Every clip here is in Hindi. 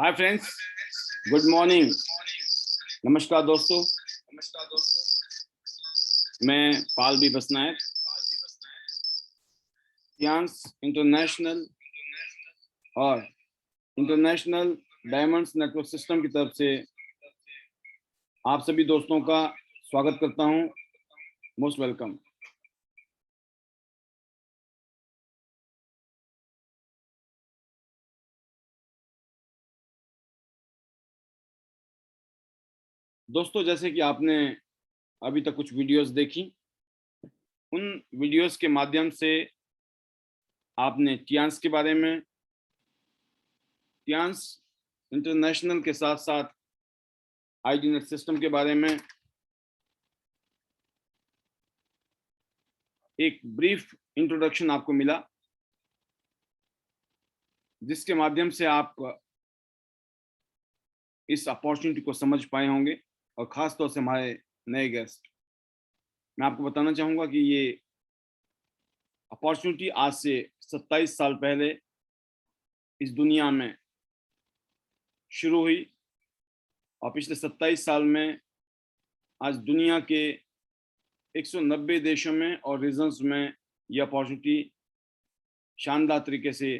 Hi friends, good morning. नमस्कार दोस्तों, मैं पाल बी बसनायक, टियांस इंटरनेशनल और इंटरनेशनल डायमंड्स नेटवर्क सिस्टम की तरफ से आप सभी दोस्तों का स्वागत करता हूं। Most welcome. दोस्तों, जैसे कि आपने अभी तक कुछ वीडियोस देखी, उन वीडियोस के माध्यम से आपने टियांस के बारे में, टियांस इंटरनेशनल के साथ साथ आईडीनेट सिस्टम के बारे में एक ब्रीफ इंट्रोडक्शन आपको मिला, जिसके माध्यम से आप इस अपॉर्चुनिटी को समझ पाए होंगे। और ख़ास तौर से हमारे नए गेस्ट, मैं आपको बताना चाहूँगा कि ये अपॉर्चुनिटी आज से 27 साल पहले इस दुनिया में शुरू हुई और पिछले 27 साल में आज दुनिया के 190 देशों में और रीजन्स में ये अपॉर्चुनिटी शानदार तरीके से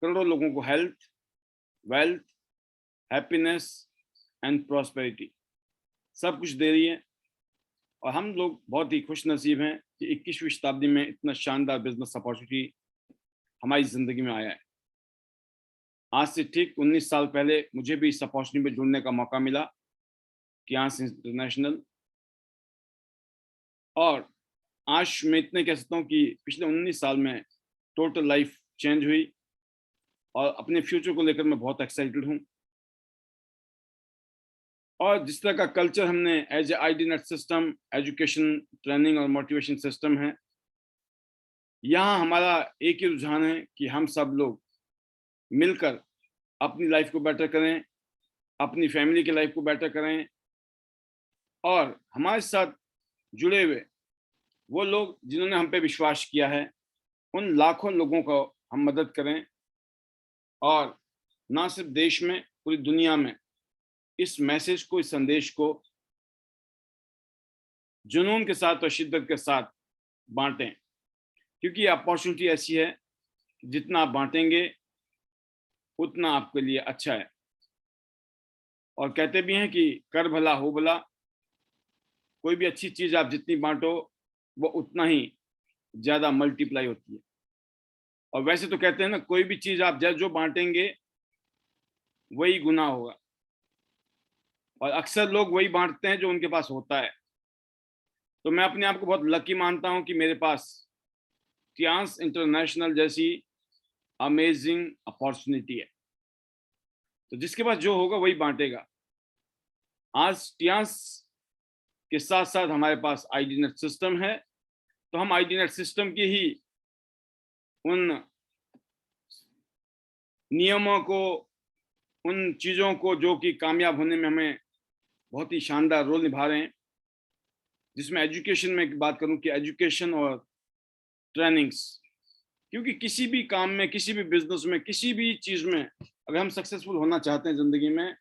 करोड़ों लोगों को health, wealth, happiness and prosperity सब कुछ दे रही है। और हम लोग बहुत ही खुश नसीब हैं कि 21वीं शताब्दी में इतना शानदार बिजनेस अपॉर्चुनिटी हमारी ज़िंदगी में आया है। आज से ठीक 19 साल पहले मुझे भी इस अपॉर्चुनिटी में जुड़ने का मौका मिला, टियांस इंटरनेशनल। और आज मैं इतने कह सकता हूँ कि पिछले 19 साल में टोटल लाइफ चेंज हुई और अपने फ्यूचर को लेकर मैं बहुत एक्साइटेड हूँ। और जिस तरह का कल्चर हमने एज ए आईडीनेट सिस्टम, एजुकेशन, ट्रेनिंग और मोटिवेशन सिस्टम है, यहाँ हमारा एक ही रुझान है कि हम सब लोग मिलकर अपनी लाइफ को बेटर करें, अपनी फैमिली की लाइफ को बेटर करें और हमारे साथ जुड़े हुए वो लोग जिन्होंने हम पे विश्वास किया है, उन लाखों लोगों को हम मदद करें और ना सिर्फ देश में, पूरी दुनिया में इस मैसेज को, इस संदेश को जुनून के साथ और शिद्दत के साथ बांटें। क्योंकि अपॉर्चुनिटी ऐसी है, जितना आप बांटेंगे उतना आपके लिए अच्छा है। और कहते भी हैं कि कर भला हो भला, कोई भी अच्छी चीज़ आप जितनी बांटो वो उतना ही ज़्यादा मल्टीप्लाई होती है। और वैसे तो कहते हैं ना, कोई भी चीज़ आप जो बांटेंगे वही गुना होगा। और अक्सर लोग वही बांटते हैं जो उनके पास होता है। तो मैं अपने आप को बहुत लकी मानता हूं कि मेरे पास टियांस इंटरनेशनल जैसी अमेजिंग अपॉर्चुनिटी है। तो जिसके पास जो होगा वही बांटेगा। आज टियांस के साथ साथ हमारे पास आईडीनेट सिस्टम है, तो हम आईडीनेट सिस्टम की ही उन नियमों को, उन चीज़ों को जो कि कामयाब होने में हमें बहुत ही शानदार रोल निभा रहे हैं, जिसमें एजुकेशन में बात करूं कि एजुकेशन और ट्रेनिंग्स। क्योंकि किसी भी काम में, किसी भी बिजनेस में, किसी भी चीज़ में अगर हम सक्सेसफुल होना चाहते हैं ज़िंदगी में,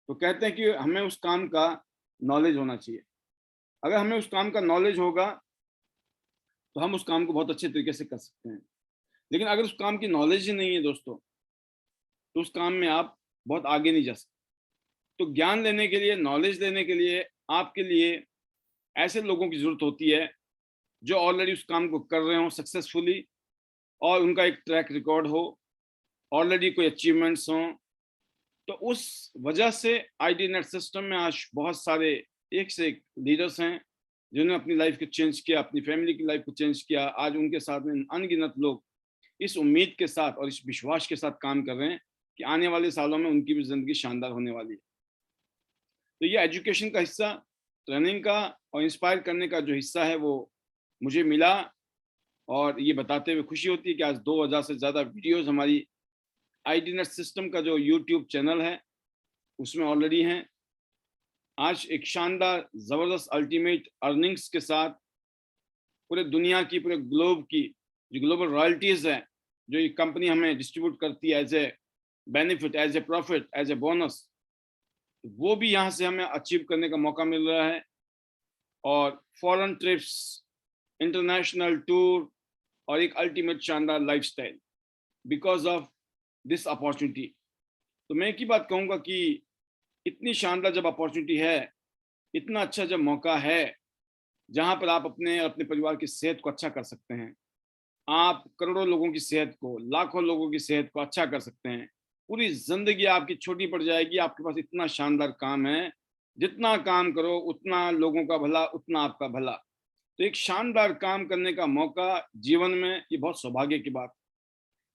तो कहते हैं कि हमें उस काम का नॉलेज होना चाहिए। अगर हमें उस काम का नॉलेज होगा तो हम उस काम को बहुत अच्छे तरीके से कर सकते हैं। लेकिन अगर उस काम की नॉलेज ही नहीं है दोस्तों, तो उस काम में आप बहुत आगे नहीं जा सकते। तो ज्ञान लेने के लिए, नॉलेज लेने के लिए आपके लिए ऐसे लोगों की ज़रूरत होती है जो ऑलरेडी उस काम को कर रहे हों सक्सेसफुली, और उनका एक ट्रैक रिकॉर्ड हो, ऑलरेडी कोई अचीवमेंट्स हों। तो उस वजह से आईडीनेट सिस्टम में आज बहुत सारे एक से एक लीडर्स हैं जिन्होंने अपनी लाइफ को चेंज किया, अपनी फैमिली की लाइफ को चेंज किया। आज उनके साथ में अनगिनत लोग इस उम्मीद के साथ और इस विश्वास के साथ काम कर रहे हैं कि आने वाले सालों में उनकी भी ज़िंदगी शानदार होने वाली है। तो ये एजुकेशन का हिस्सा, ट्रेनिंग का और इंस्पायर करने का जो हिस्सा है वो मुझे मिला। और ये बताते हुए खुशी होती है कि आज 2000 से ज़्यादा वीडियोस हमारी आईडीनेट सिस्टम का जो यूट्यूब चैनल है उसमें ऑलरेडी हैं। आज एक शानदार, ज़बरदस्त, अल्टीमेट अर्निंग्स के साथ पूरे दुनिया की, पूरे ग्लोब की जो ग्लोबल रॉयल्टीज़ है, जो ये कंपनी हमें डिस्ट्रीब्यूट करती है as a benefit, as a profit, as a bonus, वो भी यहाँ से हमें अचीव करने का मौका मिल रहा है। और फॉरेन ट्रिप्स, इंटरनेशनल टूर और एक अल्टीमेट शानदार lifestyle because of this opportunity. तो मैं एक ही बात कहूँगा कि इतनी शानदार जब अपॉर्चुनिटी है, इतना अच्छा जब मौका है, जहाँ पर आप अपने अपने परिवार की सेहत को अच्छा कर सकते हैं, आप करोड़ों लोगों की सेहत को, लाखों लोगों की सेहत को अच्छा कर सकते हैं, पूरी जिंदगी आपकी छोटी पड़ जाएगी। आपके पास इतना शानदार काम है, जितना काम करो उतना लोगों का भला, उतना आपका भला। तो एक शानदार काम करने का मौका जीवन में, ये बहुत सौभाग्य की बात।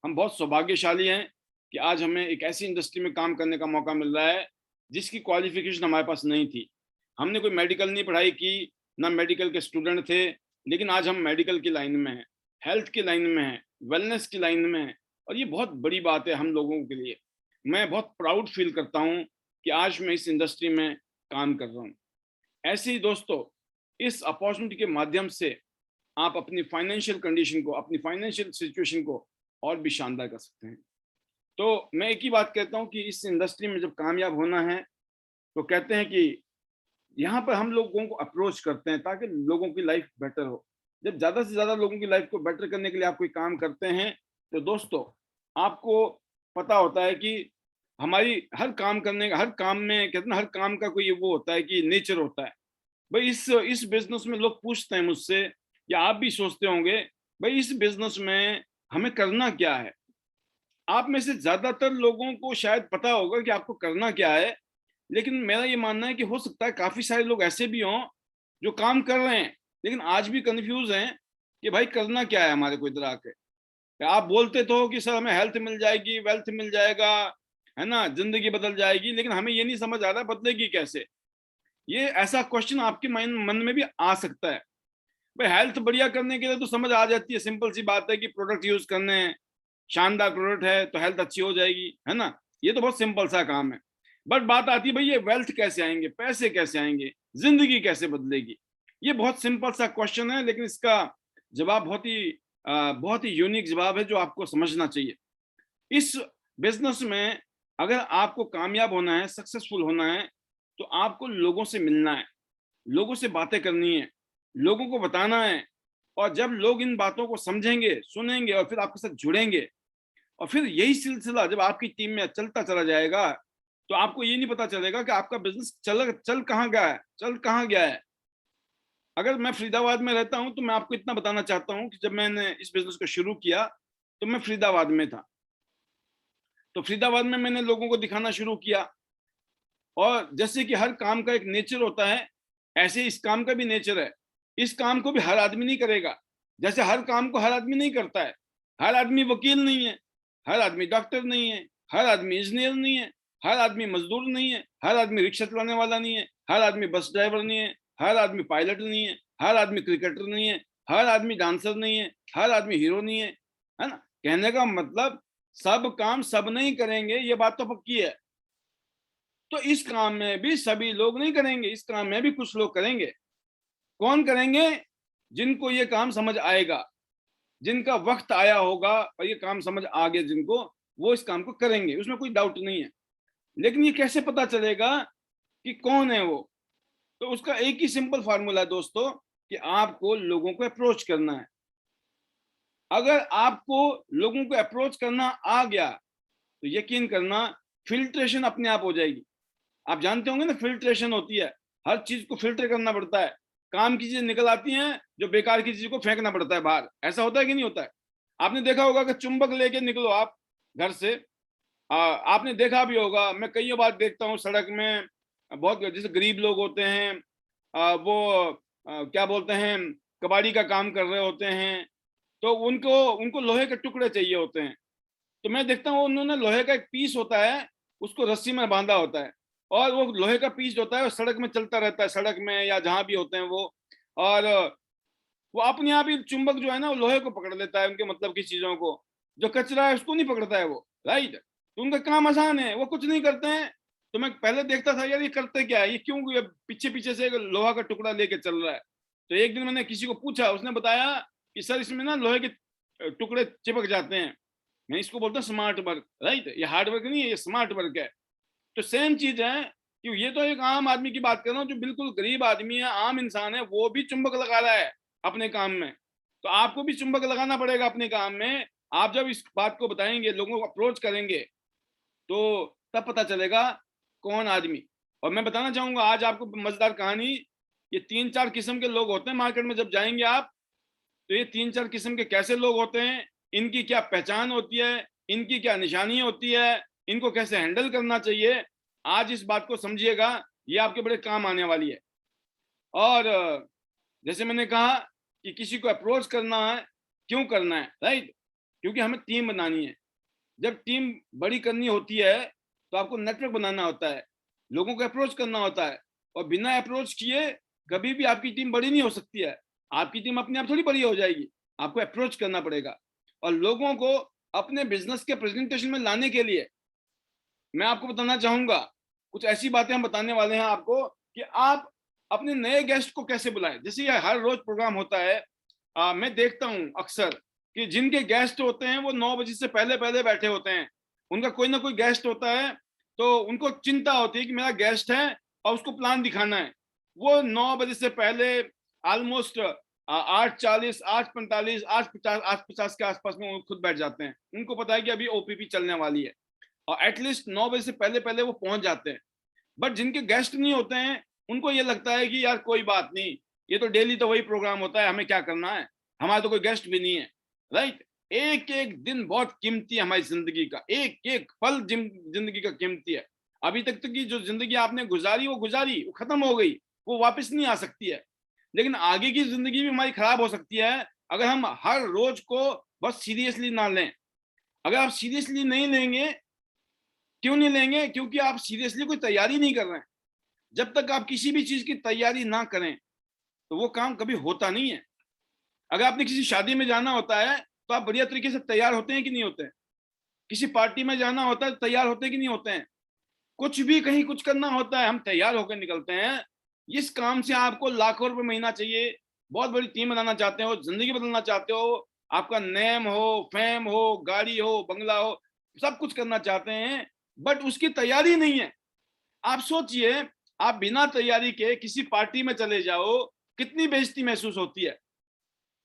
हम बहुत सौभाग्यशाली हैं कि आज हमें एक ऐसी इंडस्ट्री में काम करने का मौका मिल रहा है जिसकी क्वालिफिकेशन हमारे पास नहीं थी। हमने कोई मेडिकल नहीं पढ़ाई की, ना मेडिकल के स्टूडेंट थे, लेकिन आज हम मेडिकल की लाइन में हैं, हेल्थ की लाइन में हैं, वेलनेस की लाइन में हैं, और ये बहुत बड़ी बात है हम लोगों के लिए। मैं बहुत प्राउड फील करता हूँ कि आज मैं इस इंडस्ट्री में काम कर रहा हूँ। ऐसे ही दोस्तों, इस अपॉर्चुनिटी के माध्यम से आप अपनी फाइनेंशियल कंडीशन को, अपनी फाइनेंशियल सिचुएशन को और भी शानदार कर सकते हैं। तो मैं एक ही बात कहता हूँ कि इस इंडस्ट्री में जब कामयाब होना है, तो कहते हैं कि यहाँ पर हम लोगों को अप्रोच करते हैं ताकि लोगों की लाइफ बेटर हो। जब ज़्यादा से ज़्यादा लोगों की लाइफ को बेटर करने के लिए आप कोई काम करते हैं, तो दोस्तों आपको पता होता है कि हमारी हर काम करने का, हर काम में कहते हैं हर काम का कोई वो होता है कि नेचर होता है। भाई इस बिजनेस में लोग पूछते हैं मुझसे, या आप भी सोचते होंगे, भाई इस बिजनेस में हमें करना क्या है। आप में से ज्यादातर लोगों को शायद पता होगा कि आपको करना क्या है, लेकिन मेरा ये मानना है कि हो सकता है काफी सारे लोग ऐसे भी हों जो काम कर रहे हैं लेकिन आज भी कंफ्यूज हैं कि भाई करना क्या है हमारे को इधर आके। आप बोलते तो हो कि सर हमें हेल्थ मिल जाएगी, वेल्थ मिल जाएगा, है ना, जिंदगी बदल जाएगी, लेकिन हमें ये नहीं समझ आ रहा बदलेगी कैसे। ये ऐसा क्वेश्चन आपके मन में भी आ सकता है। भाई हेल्थ बढ़िया करने के लिए तो समझ आ जाती है, सिंपल सी बात है कि प्रोडक्ट यूज करने हैं, शानदार प्रोडक्ट है तो हेल्थ अच्छी हो जाएगी, है ना। ये तो बहुत सिंपल सा काम है। बट बात आती है भाई ये वेल्थ कैसे आएंगे, पैसे कैसे आएंगे, जिंदगी कैसे बदलेगी। ये बहुत सिंपल सा क्वेश्चन है, लेकिन इसका जवाब बहुत ही यूनिक जवाब है जो आपको समझना चाहिए। इस बिजनेस में अगर आपको कामयाब होना है, सक्सेसफुल होना है, तो आपको लोगों से मिलना है, लोगों से बातें करनी है, लोगों को बताना है। और जब लोग इन बातों को समझेंगे, सुनेंगे और फिर आपके साथ जुड़ेंगे, और फिर यही सिलसिला जब आपकी टीम में चलता चला जाएगा, तो आपको ये नहीं पता चलेगा कि आपका बिजनेस चल कहाँ गया है, चल कहाँ गया है। अगर मैं फरीदाबाद में रहता हूं तो मैं आपको इतना बताना चाहता हूं कि जब मैंने इस बिजनेस को शुरू किया तो मैं फरीदाबाद में था। तो फरीदाबाद में मैंने लोगों को दिखाना शुरू किया, और जैसे कि हर काम का एक नेचर होता है, ऐसे इस काम का भी नेचर है। इस काम को भी हर आदमी नहीं करेगा, जैसे हर काम को हर आदमी नहीं करता है। हर आदमी वकील नहीं है, हर आदमी डॉक्टर नहीं है, हर आदमी इंजीनियर नहीं है, हर आदमी मजदूर नहीं है, हर आदमी रिक्शा चलाने वाला नहीं है, हर आदमी बस ड्राइवर नहीं है, हर आदमी पायलट नहीं है, हर आदमी क्रिकेटर नहीं है, हर आदमी डांसर नहीं है, हर आदमी हीरो नहीं है ना। कहने का मतलब सब काम सब नहीं करेंगे, ये बात तो पक्की है। तो इस काम में भी सभी लोग नहीं करेंगे, इस काम में भी कुछ लोग करेंगे। कौन करेंगे? जिनको ये काम समझ आएगा, जिनका वक्त आया होगा और ये काम समझ आ गया जिनको, वो इस काम को करेंगे, उसमें कोई डाउट नहीं है। लेकिन ये कैसे पता चलेगा कि कौन है वो? तो उसका एक ही सिंपल फार्मूला है दोस्तों, कि आपको लोगों को अप्रोच करना है। अगर आपको लोगों को अप्रोच करना आ गया तो यकीन करना फिल्ट्रेशन अपने आप हो जाएगी। आप जानते होंगे ना, फिल्ट्रेशन होती है, हर चीज को फिल्टर करना पड़ता है। काम की चीजें निकल आती हैं, जो बेकार की चीज को फेंकना पड़ता है बाहर। ऐसा होता है कि नहीं होता है? आपने देखा होगा कि चुंबक लेके निकलो आप घर से, आपने देखा भी होगा, मैं कई बार देखता हूँ सड़क में, बहुत जैसे गरीब लोग होते हैं, वो क्या बोलते हैं, कबाड़ी का काम कर रहे होते हैं, तो उनको उनको लोहे के टुकड़े चाहिए होते हैं। तो मैं देखता हूँ उन्होंने लोहे का एक पीस होता है, उसको रस्सी में बांधा होता है, और वो लोहे का पीस होता है वो सड़क में चलता रहता है, सड़क में या जहां भी होते हैं वो। और वो अपने आप ही चुंबक जो है ना, वो लोहे को पकड़ लेता है, उनके मतलब की चीजों को। जो कचरा है उसको नहीं पकड़ता है वो, राइट। तो उनका काम आसान है, वो कुछ नहीं करते हैं। तो मैं पहले देखता था यार ये करते क्या है, ये क्यों ये पीछे पीछे से लोहा का टुकड़ा लेके चल रहा है। तो एक दिन मैंने किसी को पूछा, उसने बताया कि सर इसमें ना लोहे के टुकड़े चिपक जाते हैं, मैं इसको बोलता हूँ स्मार्ट वर्क, राइट। ये हार्ड वर्क नहीं है, ये स्मार्ट वर्क है। तो सेम चीज है कि ये तो एक आम आदमी की बात कर रहा हूँ, जो बिल्कुल गरीब आदमी है, आम इंसान है, वो भी चुंबक लगा रहा है अपने काम में। तो आपको भी चुंबक लगाना पड़ेगा अपने काम में। आप जब इस बात को बताएंगे, लोगों को अप्रोच करेंगे, तो तब पता चलेगा कौन आदमी। और मैं बताना चाहूंगा आज आपको मजेदार कहानी। ये 3-4 किस्म के लोग होते हैं मार्केट में, जब जाएंगे आप, तो ये 3-4 किस्म के कैसे लोग होते हैं, इनकी क्या पहचान होती है, इनकी क्या निशानी होती है, इनको कैसे हैंडल करना चाहिए, आज इस बात को समझिएगा, ये आपके बड़े काम आने वाली है। और जैसे मैंने कहा कि किसी को अप्रोच करना है, क्यों करना है, राइट? क्योंकि हमें टीम बनानी है। जब टीम बड़ी करनी होती है तो आपको नेटवर्क बनाना होता है, लोगों को अप्रोच करना होता है। और बिना अप्रोच किए कभी भी आपकी टीम बड़ी नहीं हो सकती है। आपकी टीम अपने आप थोड़ी बड़ी हो जाएगी, आपको अप्रोच करना पड़ेगा। और लोगों को अपने बिजनेस के प्रेजेंटेशन में लाने के लिए मैं आपको बताना चाहूंगा, कुछ ऐसी बातें हम बताने वाले हैं आपको कि आप अपने नए गेस्ट को कैसे बुलाएं। जैसे ये हर रोज प्रोग्राम होता है, मैं देखता हूं अक्सर कि जिनके गेस्ट होते हैं वो 9 बजे से पहले पहले बैठे होते हैं। उनका कोई ना कोई गेस्ट होता है, तो उनको चिंता होती है कि मेरा गेस्ट है और उसको प्लान दिखाना है। वो 9 बजे से पहले ऑलमोस्ट 8:40, 8:45, 8:50, 8:50 के आसपास में वो खुद बैठ जाते हैं। उनको पता है कि अभी ओपीपी चलने वाली है, और एटलीस्ट 9 बजे से पहले पहले वो पहुंच जाते हैं। बट जिनके गेस्ट नहीं होते हैं, उनको ये लगता है कि यार कोई बात नहीं, ये तो डेली तो वही प्रोग्राम होता है, हमें क्या करना है, हमारा तो कोई गेस्ट भी नहीं है, राइट। एक एक दिन बहुत कीमती है हमारी जिंदगी का, एक एक पल जिंदगी का कीमती है। अभी तक की जो जिंदगी आपने गुजारी, वो गुजारी, वो खत्म हो गई, वो वापस नहीं आ सकती है। लेकिन आगे की जिंदगी भी हमारी खराब हो सकती है अगर हम हर रोज को बस सीरियसली ना लें। अगर आप सीरियसली नहीं लेंगे, क्यों नहीं लेंगे? क्योंकि आप सीरियसली कोई तैयारी नहीं कर रहे हैं। जब तक आप किसी भी चीज की तैयारी ना करें तो वो काम कभी होता नहीं है। अगर आपने किसी शादी में जाना होता है तो आप बढ़िया तरीके से तैयार होते हैं कि नहीं होते हैं? किसी पार्टी में जाना होता है तो तैयार होते हैं कि नहीं होते हैं? कुछ भी कहीं कुछ करना होता है, हम तैयार होकर निकलते हैं। इस काम से आपको लाखों रुपए महीना चाहिए, बहुत बड़ी टीम बनाना चाहते हो, जिंदगी बदलना चाहते हो, आपका नेम हो, फेम हो, गाड़ी हो, बंगला हो, सब कुछ करना चाहते हैं, बट उसकी तैयारी नहीं है। आप सोचिए, आप बिना तैयारी के किसी पार्टी में चले जाओ, कितनी बेइज्जती महसूस होती है।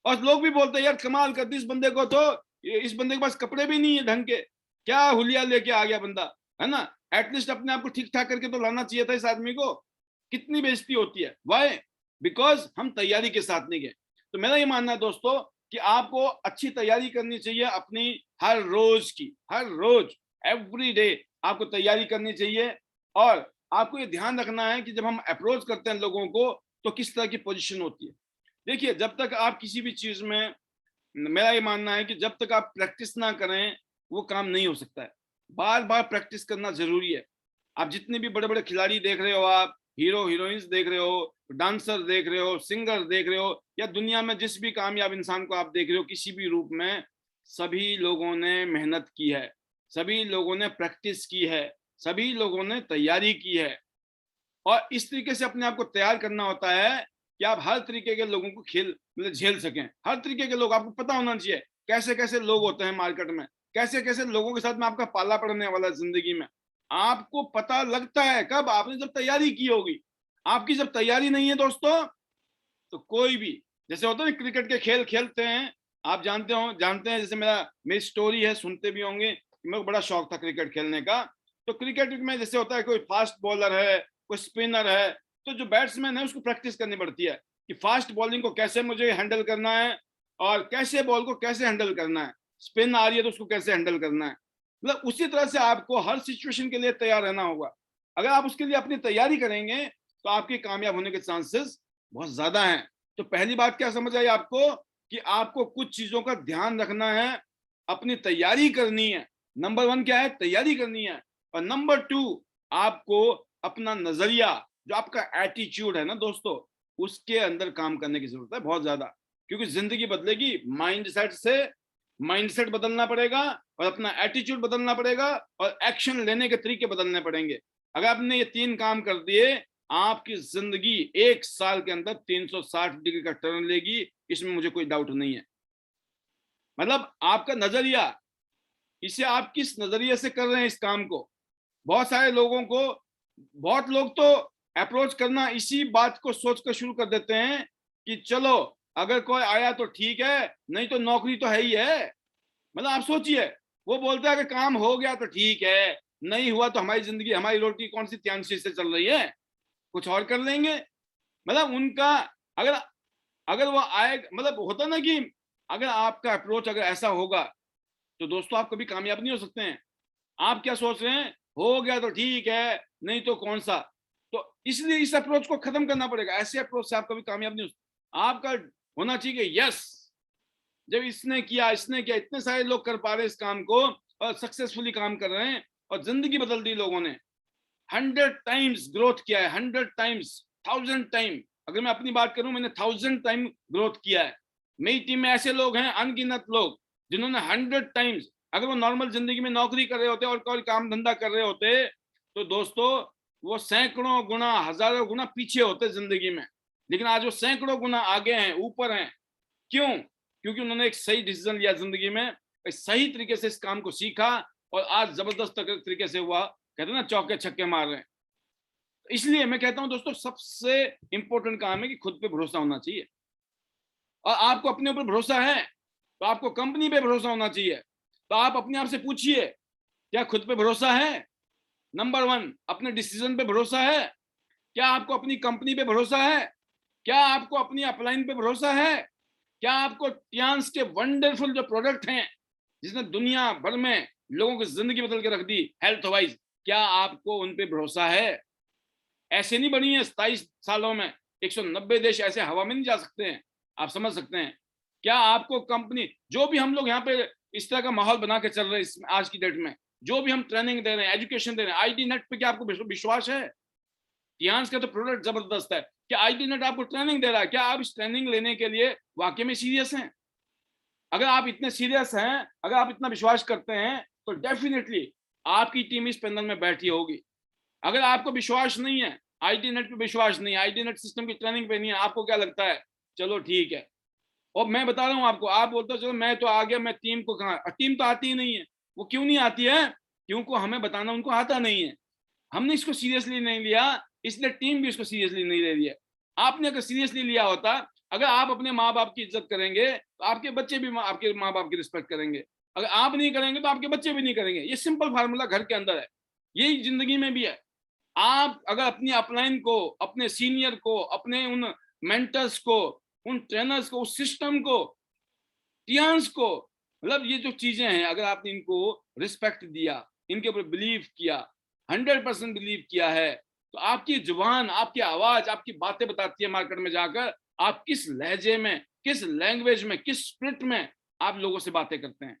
और लोग भी बोलते हैं यार कमाल कर दी इस बंदे को, तो इस बंदे के पास कपड़े भी नहीं है ढंग के, क्या हुलिया लेके आ गया बंदा, है ना। एटलीस्ट अपने आप को ठीक ठाक करके तो लाना चाहिए था इस आदमी को। कितनी बेइज्जती होती है, वाई? बिकॉज हम तैयारी के साथ नहीं गए। तो मेरा ये मानना है दोस्तों कि आपको अच्छी तैयारी करनी चाहिए अपनी, हर रोज की, हर रोज, एवरी डे आपको तैयारी करनी चाहिए। और आपको ये ध्यान रखना है कि जब हम अप्रोच करते हैं लोगों को तो किस तरह की पोजीशन होती है। देखिए, जब तक आप किसी भी चीज में, मेरा ये मानना है कि जब तक आप प्रैक्टिस ना करें वो काम नहीं हो सकता है। बार बार प्रैक्टिस करना जरूरी है। आप जितने भी बड़े बड़े खिलाड़ी देख रहे हो, आप हीरो हीरोइंस देख रहे हो, डांसर देख रहे हो, सिंगर देख रहे हो, या दुनिया में जिस भी कामयाब इंसान को आप देख रहे हो किसी भी रूप में, सभी लोगों ने मेहनत की है, सभी लोगों ने प्रैक्टिस की है, सभी लोगों ने तैयारी की है। और इस तरीके से अपने आप को तैयार करना होता है कि आप हर तरीके के लोगों को खेल मतलब झेल सकें। हर तरीके के लोग आपको पता होना चाहिए, कैसे कैसे लोग होते हैं मार्केट में, कैसे कैसे लोगों के साथ में आपका पाला पड़ने वाला है जिंदगी में। आपको पता लगता है कब? आपने जब तैयारी की होगी। आपकी जब तैयारी नहीं है दोस्तों, तो कोई भी, जैसे होता है ना क्रिकेट के खेल खेलते हैं, आप जानते हैं, जैसे मेरी स्टोरी है, सुनते भी होंगे, मेरे को बड़ा शौक था क्रिकेट खेलने का। तो क्रिकेट में जैसे होता है, कोई फास्ट बॉलर है, कोई स्पिनर है, तो जो बैट्समैन है उसको प्रैक्टिस करनी पड़ती है कि फास्ट बॉलिंग को कैसे मुझे हैंडल करना है, और कैसे बॉल को कैसे हैंडल करना है, स्पिन आ रही है तो उसको कैसे हैंडल करना है। मतलब उसी तरह से आपको हर सिचुएशन के लिए तैयार रहना होगा। अगर आप उसके लिए अपनी तैयारी करेंगे तो आपके कामयाब होने के चांसेस बहुत ज्यादा हैं। तो पहली बात क्या समझ आई आपको, कि आपको कुछ चीजों का ध्यान रखना है, अपनी तैयारी करनी है। नंबर 1 क्या है? तैयारी करनी है। और नंबर 2, आपको अपना नजरिया, जो आपका एटीट्यूड है ना दोस्तों, उसके अंदर काम करने की जरूरत है बहुत ज्यादा। क्योंकि जिंदगी बदलेगी माइंडसेट से। माइंडसेट बदलना पड़ेगा, और अपना एटीट्यूड बदलना पड़ेगा, और एक्शन लेने के तरीके बदलने पड़ेंगे। अगर आपने ये 3 काम कर दिए, आपकी जिंदगी 1 साल के अंदर 360 डिग्री का टर्न लेगी, इसमें मुझे कोई डाउट नहीं है। मतलब आपका नजरिया, इसे आप किस नजरिए से कर रहे हैं इस काम को। बहुत सारे लोगों को, बहुत लोग तो अप्रोच करना इसी बात को सोचकर शुरू कर देते हैं कि चलो अगर कोई आया तो ठीक है, नहीं तो नौकरी तो है ही है। मतलब आप सोचिए, वो बोलते हैं अगर काम हो गया तो ठीक है, नहीं हुआ तो हमारी जिंदगी, हमारी रोटी कौन सी त्यांशी से चल रही है, कुछ और कर लेंगे। मतलब उनका, अगर अगर वो आए, मतलब होता ना कि अगर आपका अप्रोच अगर ऐसा होगा तो दोस्तों आप कभी कामयाब नहीं हो सकते हैं। आप क्या सोच रहे हैं, हो गया तो ठीक है, नहीं तो कौन सा। तो इसलिए इस अप्रोच को खत्म करना पड़ेगा। ऐसे अप्रोच से आप कभी कामयाब नहीं हो सकते। आपका होना चाहिए कि यस, जब इसने किया, इतने सारे लोग कर पा रहे हैं इस काम को और सक्सेसफुली काम कर रहे हैं और जिंदगी बदल दी लोगों ने। 100 टाइम्स ग्रोथ किया है, 100 टाइम्स, 1000 टाइम। अगर मैं अपनी बात करूं, मैंने 1000 टाइम ग्रोथ किया है। मेरी टीम में ऐसे लोग हैं, अनगिनत लोग, जिन्होंने 100 टाइम्स, अगर वो नॉर्मल जिंदगी में नौकरी कर रहे होते और कोई काम धंधा कर रहे होते तो दोस्तों वो सैकड़ों गुना, हजारों गुना पीछे होते जिंदगी में। लेकिन आज वो सैकड़ों गुना आगे हैं, ऊपर हैं। क्यों? क्योंकि उन्होंने एक सही डिसीजन लिया जिंदगी में, एक सही तरीके से इस काम को सीखा और आज जबरदस्त तरीके से हुआ, कहते हैं ना, चौके छक्के मार रहे हैं। इसलिए मैं कहता हूं दोस्तों, सबसे इंपॉर्टेंट काम है कि खुद पे भरोसा होना चाहिए। और आपको अपने ऊपर भरोसा है तो आपको कंपनी पे भरोसा होना चाहिए। तो आप अपने आप से पूछिए, क्या खुद पे भरोसा है? नंबर 1, अपने डिसीजन पे भरोसा है? क्या आपको अपनी कंपनी पे भरोसा है? क्या आपको अपनी अपलाइन पे भरोसा है? क्या आपको टियांस के वंडरफुल जो प्रोडक्ट हैं, जिसने दुनिया भर में लोगों की जिंदगी बदल के रख दी हेल्थ वाइज, क्या आपको उन पे भरोसा है? ऐसे नहीं बनी है 27 सालों में, 190 देश ऐसे हवा में नहीं जा सकते हैं। आप समझ सकते हैं। क्या आपको कंपनी, जो भी हम लोग यहाँ पे इस तरह का माहौल बना के चल रहे हैं आज की डेट में, जो भी हम ट्रेनिंग दे रहे हैं, एजुकेशन दे रहे हैं, आईटी नेट पे क्या आपको विश्वास है? टियांस का तो प्रोडक्ट जबरदस्त है। क्या आईटी नेट आपको ट्रेनिंग दे रहा है? क्या आप इस ट्रेनिंग लेने के लिए वाकई में सीरियस हैं? अगर आप इतने सीरियस हैं, अगर आप इतना विश्वास करते हैं, तो डेफिनेटली आपकी टीम इस पैनल में बैठी होगी। अगर आपको विश्वास नहीं है, आईटी नेट पे विश्वास नहीं है, आईटी नेट सिस्टम की ट्रेनिंग पे नहीं है, आपको क्या लगता है, चलो ठीक है। और मैं बता रहा हूं आपको, आप बोलते हो चलो मैं तो आ गया, मैं टीम को कहा, टीम तो आती ही नहीं है। वो क्यों नहीं आती है? क्योंकि हमें बताना उनको आता नहीं है। हमने इसको सीरियसली नहीं लिया, इसलिए टीम भी इसको सीरियसली नहीं ले लिया। आपने अगर सीरियसली लिया होता, अगर आप अपने माँ बाप की इज्जत करेंगे तो आपके बच्चे भी आपके माँ बाप की रिस्पेक्ट करेंगे। अगर आप नहीं करेंगे तो आपके बच्चे भी नहीं करेंगे। ये सिंपल फार्मूला घर के अंदर है, यही जिंदगी में भी है। आप अगर अपनी अपलाइन को, अपने सीनियर को, अपने उन मेंटर्स को, उन ट्रेनर्स को, उस सिस्टम को, टियांस को, मतलब ये जो चीजें हैं, अगर आपने इनको रिस्पेक्ट दिया, इनके ऊपर बिलीव किया, 100% बिलीव किया है, तो आपकी जुबान, आपकी आवाज, आपकी बातें बताती है मार्केट में जाकर आप किस लहजे में, किस लैंग्वेज में, किस स्प्रिट में आप लोगों से बातें करते हैं।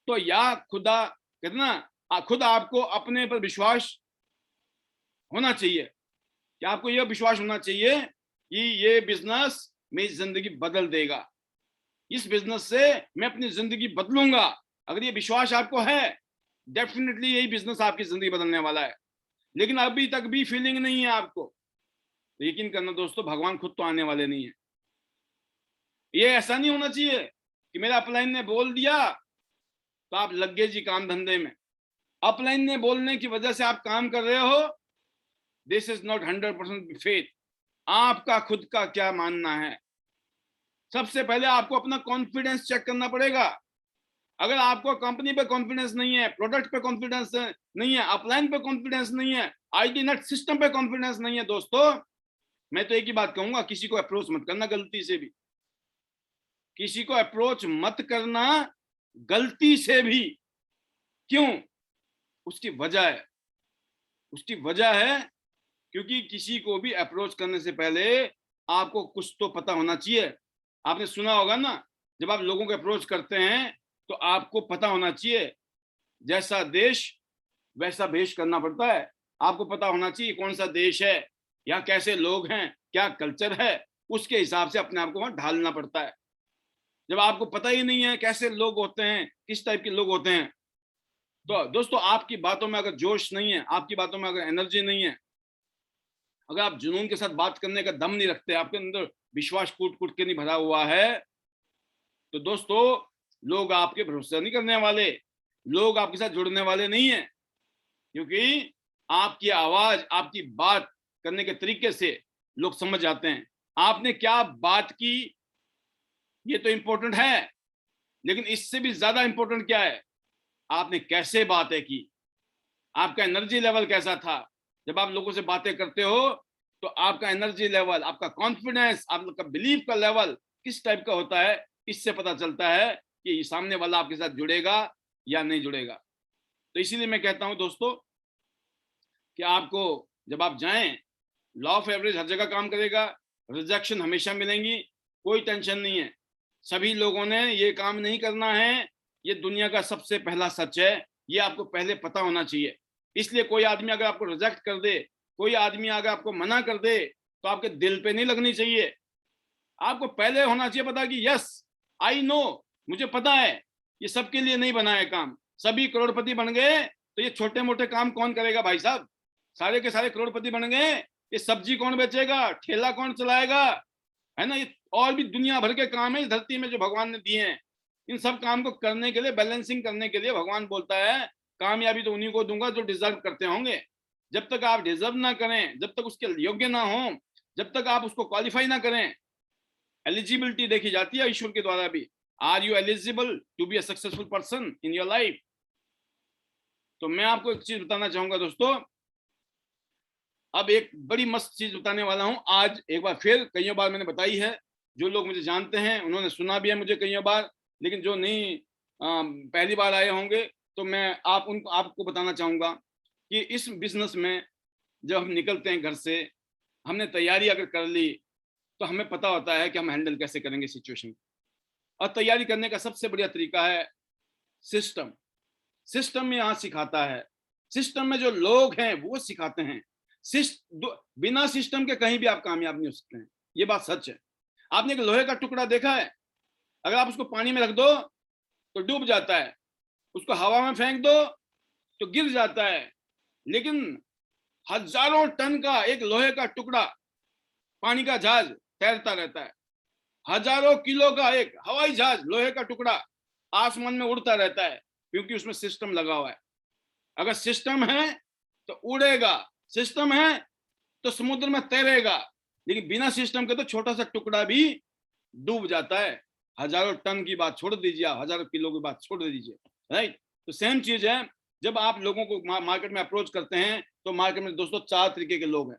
तो या खुदा, कहते ना, खुद आपको अपने पर विश्वास होना चाहिए कि आपको यह विश्वास होना चाहिए कि ये बिजनेस मेरी जिंदगी बदल देगा, इस बिजनेस से मैं अपनी जिंदगी बदलूंगा। अगर ये विश्वास आपको है, डेफिनेटली यही बिजनेस आपकी जिंदगी बदलने वाला है। लेकिन अभी तक भी फीलिंग नहीं है आपको, तो यकीन करना दोस्तों, भगवान खुद तो आने वाले नहीं है। ये ऐसा नहीं होना चाहिए कि मेरा अपलाइन ने बोल दिया तो आप लग गए जी काम धंधे में। अपलाइन ने बोलने की वजह से आप काम कर रहे हो, दिस इज नॉट 100% फेथ। आपका खुद का क्या मानना है? सबसे पहले आपको अपना कॉन्फिडेंस चेक करना पड़ेगा। अगर आपको कंपनी पे कॉन्फिडेंस नहीं है, प्रोडक्ट पे कॉन्फिडेंस नहीं है, अपलाइन पे कॉन्फिडेंस नहीं है, आईटी नेट सिस्टम पे कॉन्फिडेंस नहीं है, दोस्तों मैं तो एक ही बात कहूंगा, किसी को अप्रोच मत करना गलती से भी। किसी को अप्रोच मत करना गलती से भी। क्यों? उसकी वजह है, उसकी वजह है क्योंकि किसी को भी अप्रोच करने से पहले आपको कुछ तो पता होना चाहिए। आपने सुना होगा ना, जब आप लोगों को अप्रोच करते हैं तो आपको पता होना चाहिए, जैसा देश वैसा भेष करना पड़ता है। आपको पता होना चाहिए कौन सा देश है, या कैसे लोग हैं, क्या कल्चर है, उसके हिसाब से अपने आप को वहां ढालना पड़ता है। जब आपको पता ही नहीं है कैसे लोग होते हैं, किस टाइप के लोग होते हैं, तो दोस्तों आपकी बातों में अगर जोश नहीं है, आपकी बातों में अगर एनर्जी नहीं है, अगर आप जुनून के साथ बात करने का दम नहीं रखते, आपके अंदर विश्वास कूट कूट के नहीं भरा हुआ है, तो दोस्तों लोग आपके भरोसा नहीं करने वाले, लोग आपके साथ जुड़ने वाले नहीं है, क्योंकि आपकी आवाज, आपकी बात करने के तरीके से लोग समझ जाते हैं आपने क्या बात की। ये तो इंपॉर्टेंट है, लेकिन इससे भी ज्यादा इंपॉर्टेंट क्या है, आपने कैसे बातें की, आपका एनर्जी लेवल कैसा था। जब आप लोगों से बातें करते हो तो आपका एनर्जी लेवल, आपका कॉन्फिडेंस, आपका बिलीफ का लेवल किस टाइप का होता है, इससे पता चलता है कि सामने वाला आपके साथ जुड़ेगा या नहीं जुड़ेगा। तो इसीलिए मैं कहता हूं दोस्तों कि आपको जब आप जाएं, लॉ ऑफ एवरेज हर जगह काम करेगा, रिजेक्शन हमेशा मिलेंगी, कोई टेंशन नहीं है। सभी लोगों ने ये काम नहीं करना है, ये दुनिया का सबसे पहला सच है, ये आपको पहले पता होना चाहिए। इसलिए कोई आदमी अगर आपको रिजेक्ट कर दे, कोई आदमी अगर आपको मना कर दे, तो आपके दिल पे नहीं लगनी चाहिए। आपको पहले होना चाहिए पता कि यस आई नो, मुझे पता है ये सबके लिए नहीं बना है काम। सभी करोड़पति बन गए तो ये छोटे मोटे काम कौन करेगा भाई साहब, सारे के सारे करोड़पति बन गए, ये सब्जी कौन बेचेगा, ठेला कौन चलाएगा, है ना। ये और भी दुनिया भर के काम है इस धरती में जो भगवान ने दिए हैं। इन सब काम को करने के लिए, बैलेंसिंग करने के लिए भगवान बोलता है कामयाबी तो उन्हीं को दूंगा जो डिजर्व करते होंगे। जब तक आप डिजर्व ना करें, जब तक उसके योग्य ना हो, जब तक आप उसको क्वालिफाई ना करें, एलिजिबिलिटी देखी जाती है ईश्वर के द्वारा भी, are you eligible to be a successful person in your life. तो मैं आपको एक चीज बताना चाहूंगा दोस्तों, अब एक बड़ी मस्त चीज बताने वाला हूं आज। एक बार फिर, कई बार मैंने बताई है, जो लोग मुझे जानते हैं उन्होंने सुना भी है मुझे कई बार, लेकिन जो नहीं पहली बार आए होंगे तो मैं आपको बताना चाहूंगा कि इस बिजनेस में जब हम निकलते हैं घर से, हमने तैयारी अगर कर ली तो हमें पता होता है कि हम हैंडल कैसे करेंगे सिचुएशन। और तैयारी करने का सबसे बढ़िया तरीका है सिस्टम। सिस्टम में यहाँ सिखाता है, सिस्टम में जो लोग हैं वो सिखाते हैं। बिना सिस्टम के कहीं भी आप कामयाब नहीं हो सकते हैं, ये बात सच है। आपने एक लोहे का टुकड़ा देखा है, अगर आप उसको पानी में रख दो तो डूब जाता है, उसको हवा में फेंक दो तो गिर जाता है। लेकिन हजारों टन का एक लोहे का टुकड़ा, पानी का जहाज तैरता रहता है। हजारों किलो का एक हवाई जहाज, लोहे का टुकड़ा आसमान में उड़ता रहता है, क्योंकि उसमें सिस्टम लगा हुआ है। अगर सिस्टम है तो उड़ेगा, सिस्टम है तो समुद्र में तैरेगा। लेकिन बिना सिस्टम के तो छोटा सा टुकड़ा भी डूब जाता है। हजारों टन की बात छोड़ दीजिए, हजारों किलो की बात छोड़ दीजिए, राइट। तो सेम चीज है, जब आप लोगों को मार्केट में अप्रोच करते हैं तो मार्केट में दोस्तों 4 तरीके के लोग हैं।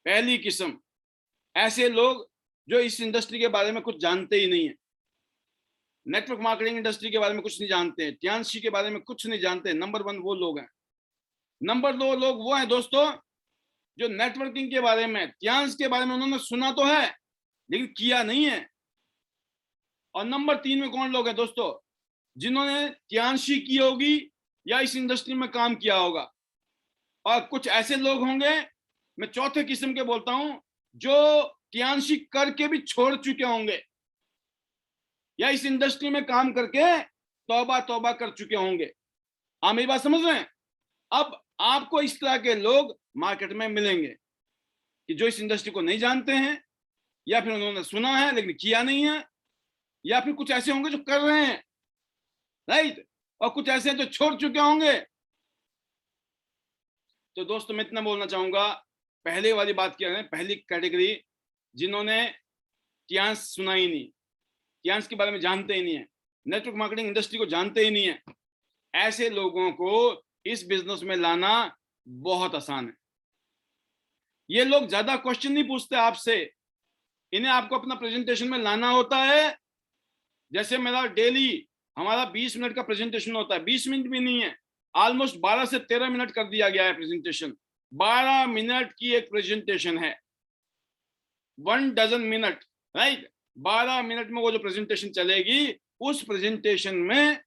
पहली किस्म, ऐसे लोग जो इस इंडस्ट्री के बारे में कुछ जानते ही नहीं है, नेटवर्क मार्केटिंग इंडस्ट्री के बारे में कुछ नहीं जानते हैं, टियांशी के बारे में कुछ नहीं जानते। नंबर 1 वो लोग हैं। नंबर 2 लोग वो हैं दोस्तों जो नेटवर्किंग के बारे में, टियांश के बारे में उन्होंने सुना तो है लेकिन किया नहीं है। और नंबर 3 में कौन लोग हैं दोस्तों, जिन्होंने टियांशी की होगी या इस इंडस्ट्री में काम किया होगा। और कुछ ऐसे लोग होंगे, मैं चौथे किस्म के बोलता हूं, जो टियांशी करके भी छोड़ चुके होंगे या इस इंडस्ट्री में काम करके तौबा तौबा कर चुके होंगे। आप मेरी बात समझ रहे हैं। अब आपको इस तरह के लोग मार्केट में मिलेंगे कि जो इस इंडस्ट्री को नहीं जानते हैं, या फिर उन्होंने सुना है लेकिन किया नहीं है, या फिर कुछ ऐसे होंगे जो कर रहे हैं, राइट, और कुछ ऐसे हैं जो छोड़ चुके होंगे। तो दोस्तों मैं इतना बोलना चाहूंगा, पहले वाली बात किया है, पहली कैटेगरी जिन्होंने टियांश सुना ही नहीं, टियांश के बारे में जानते ही नहीं है, नेटवर्क मार्केटिंग इंडस्ट्री को जानते ही नहीं है, ऐसे लोगों को इस बिजनेस में लाना बहुत आसान है। ये लोग ज्यादा क्वेश्चन नहीं पूछते आपसे, इन्हें आपको अपना प्रेजेंटेशन में लाना होता है। जैसे मेरा डेली हमारा 20 मिनट का प्रेजेंटेशन होता है, 20 मिनट भी नहीं है, ऑलमोस्ट 12 से 13 मिनट कर दिया गया है प्रेजेंटेशन। 12 मिनट की एक प्रेजेंटेशन है, 1 डजन मिनट, राइट। 12 मिनट में वो जो प्रेजेंटेशन चलेगी, उस प्रेजेंटेशन में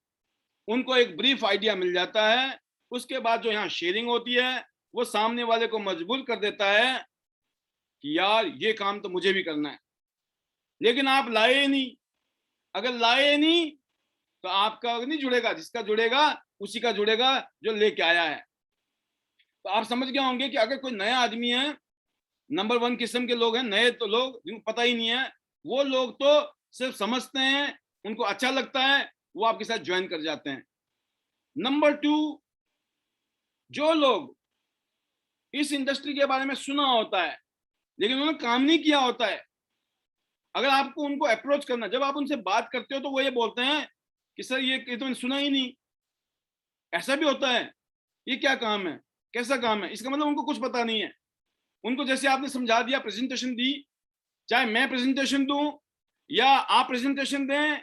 उनको एक ब्रीफ आइडिया मिल जाता है। उसके बाद जो यहाँ शेयरिंग होती है, वो सामने वाले को मजबूर कर देता है कि यार ये काम तो मुझे भी करना है। लेकिन आप लाए नहीं, अगर लाए नहीं तो आपका नहीं जुड़ेगा, जिसका जुड़ेगा उसी का जुड़ेगा जो लेके आया है। तो आप समझ गए होंगे कि अगर कोई नया आदमी है, नंबर 1 किस्म के लोग हैं, नए तो लोग जिनको पता ही नहीं है, वो लोग तो सिर्फ समझते हैं, उनको अच्छा लगता है, वो आपके साथ ज्वाइन कर जाते हैं। नंबर 2, जो लोग इस इंडस्ट्री के बारे में सुना होता है लेकिन उन्होंने काम नहीं किया होता है, अगर आपको उनको अप्रोच करना, जब आप उनसे बात करते हो तो वो ये बोलते हैं कि सर ये तो मैंने सुना ही नहीं, ऐसा भी होता है, ये क्या काम है, कैसा काम है, इसका मतलब उनको कुछ पता नहीं है। उनको जैसे आपने समझा दिया, प्रेजेंटेशन दी, चाहे मैं प्रेजेंटेशन दूं या आप प्रेजेंटेशन दें,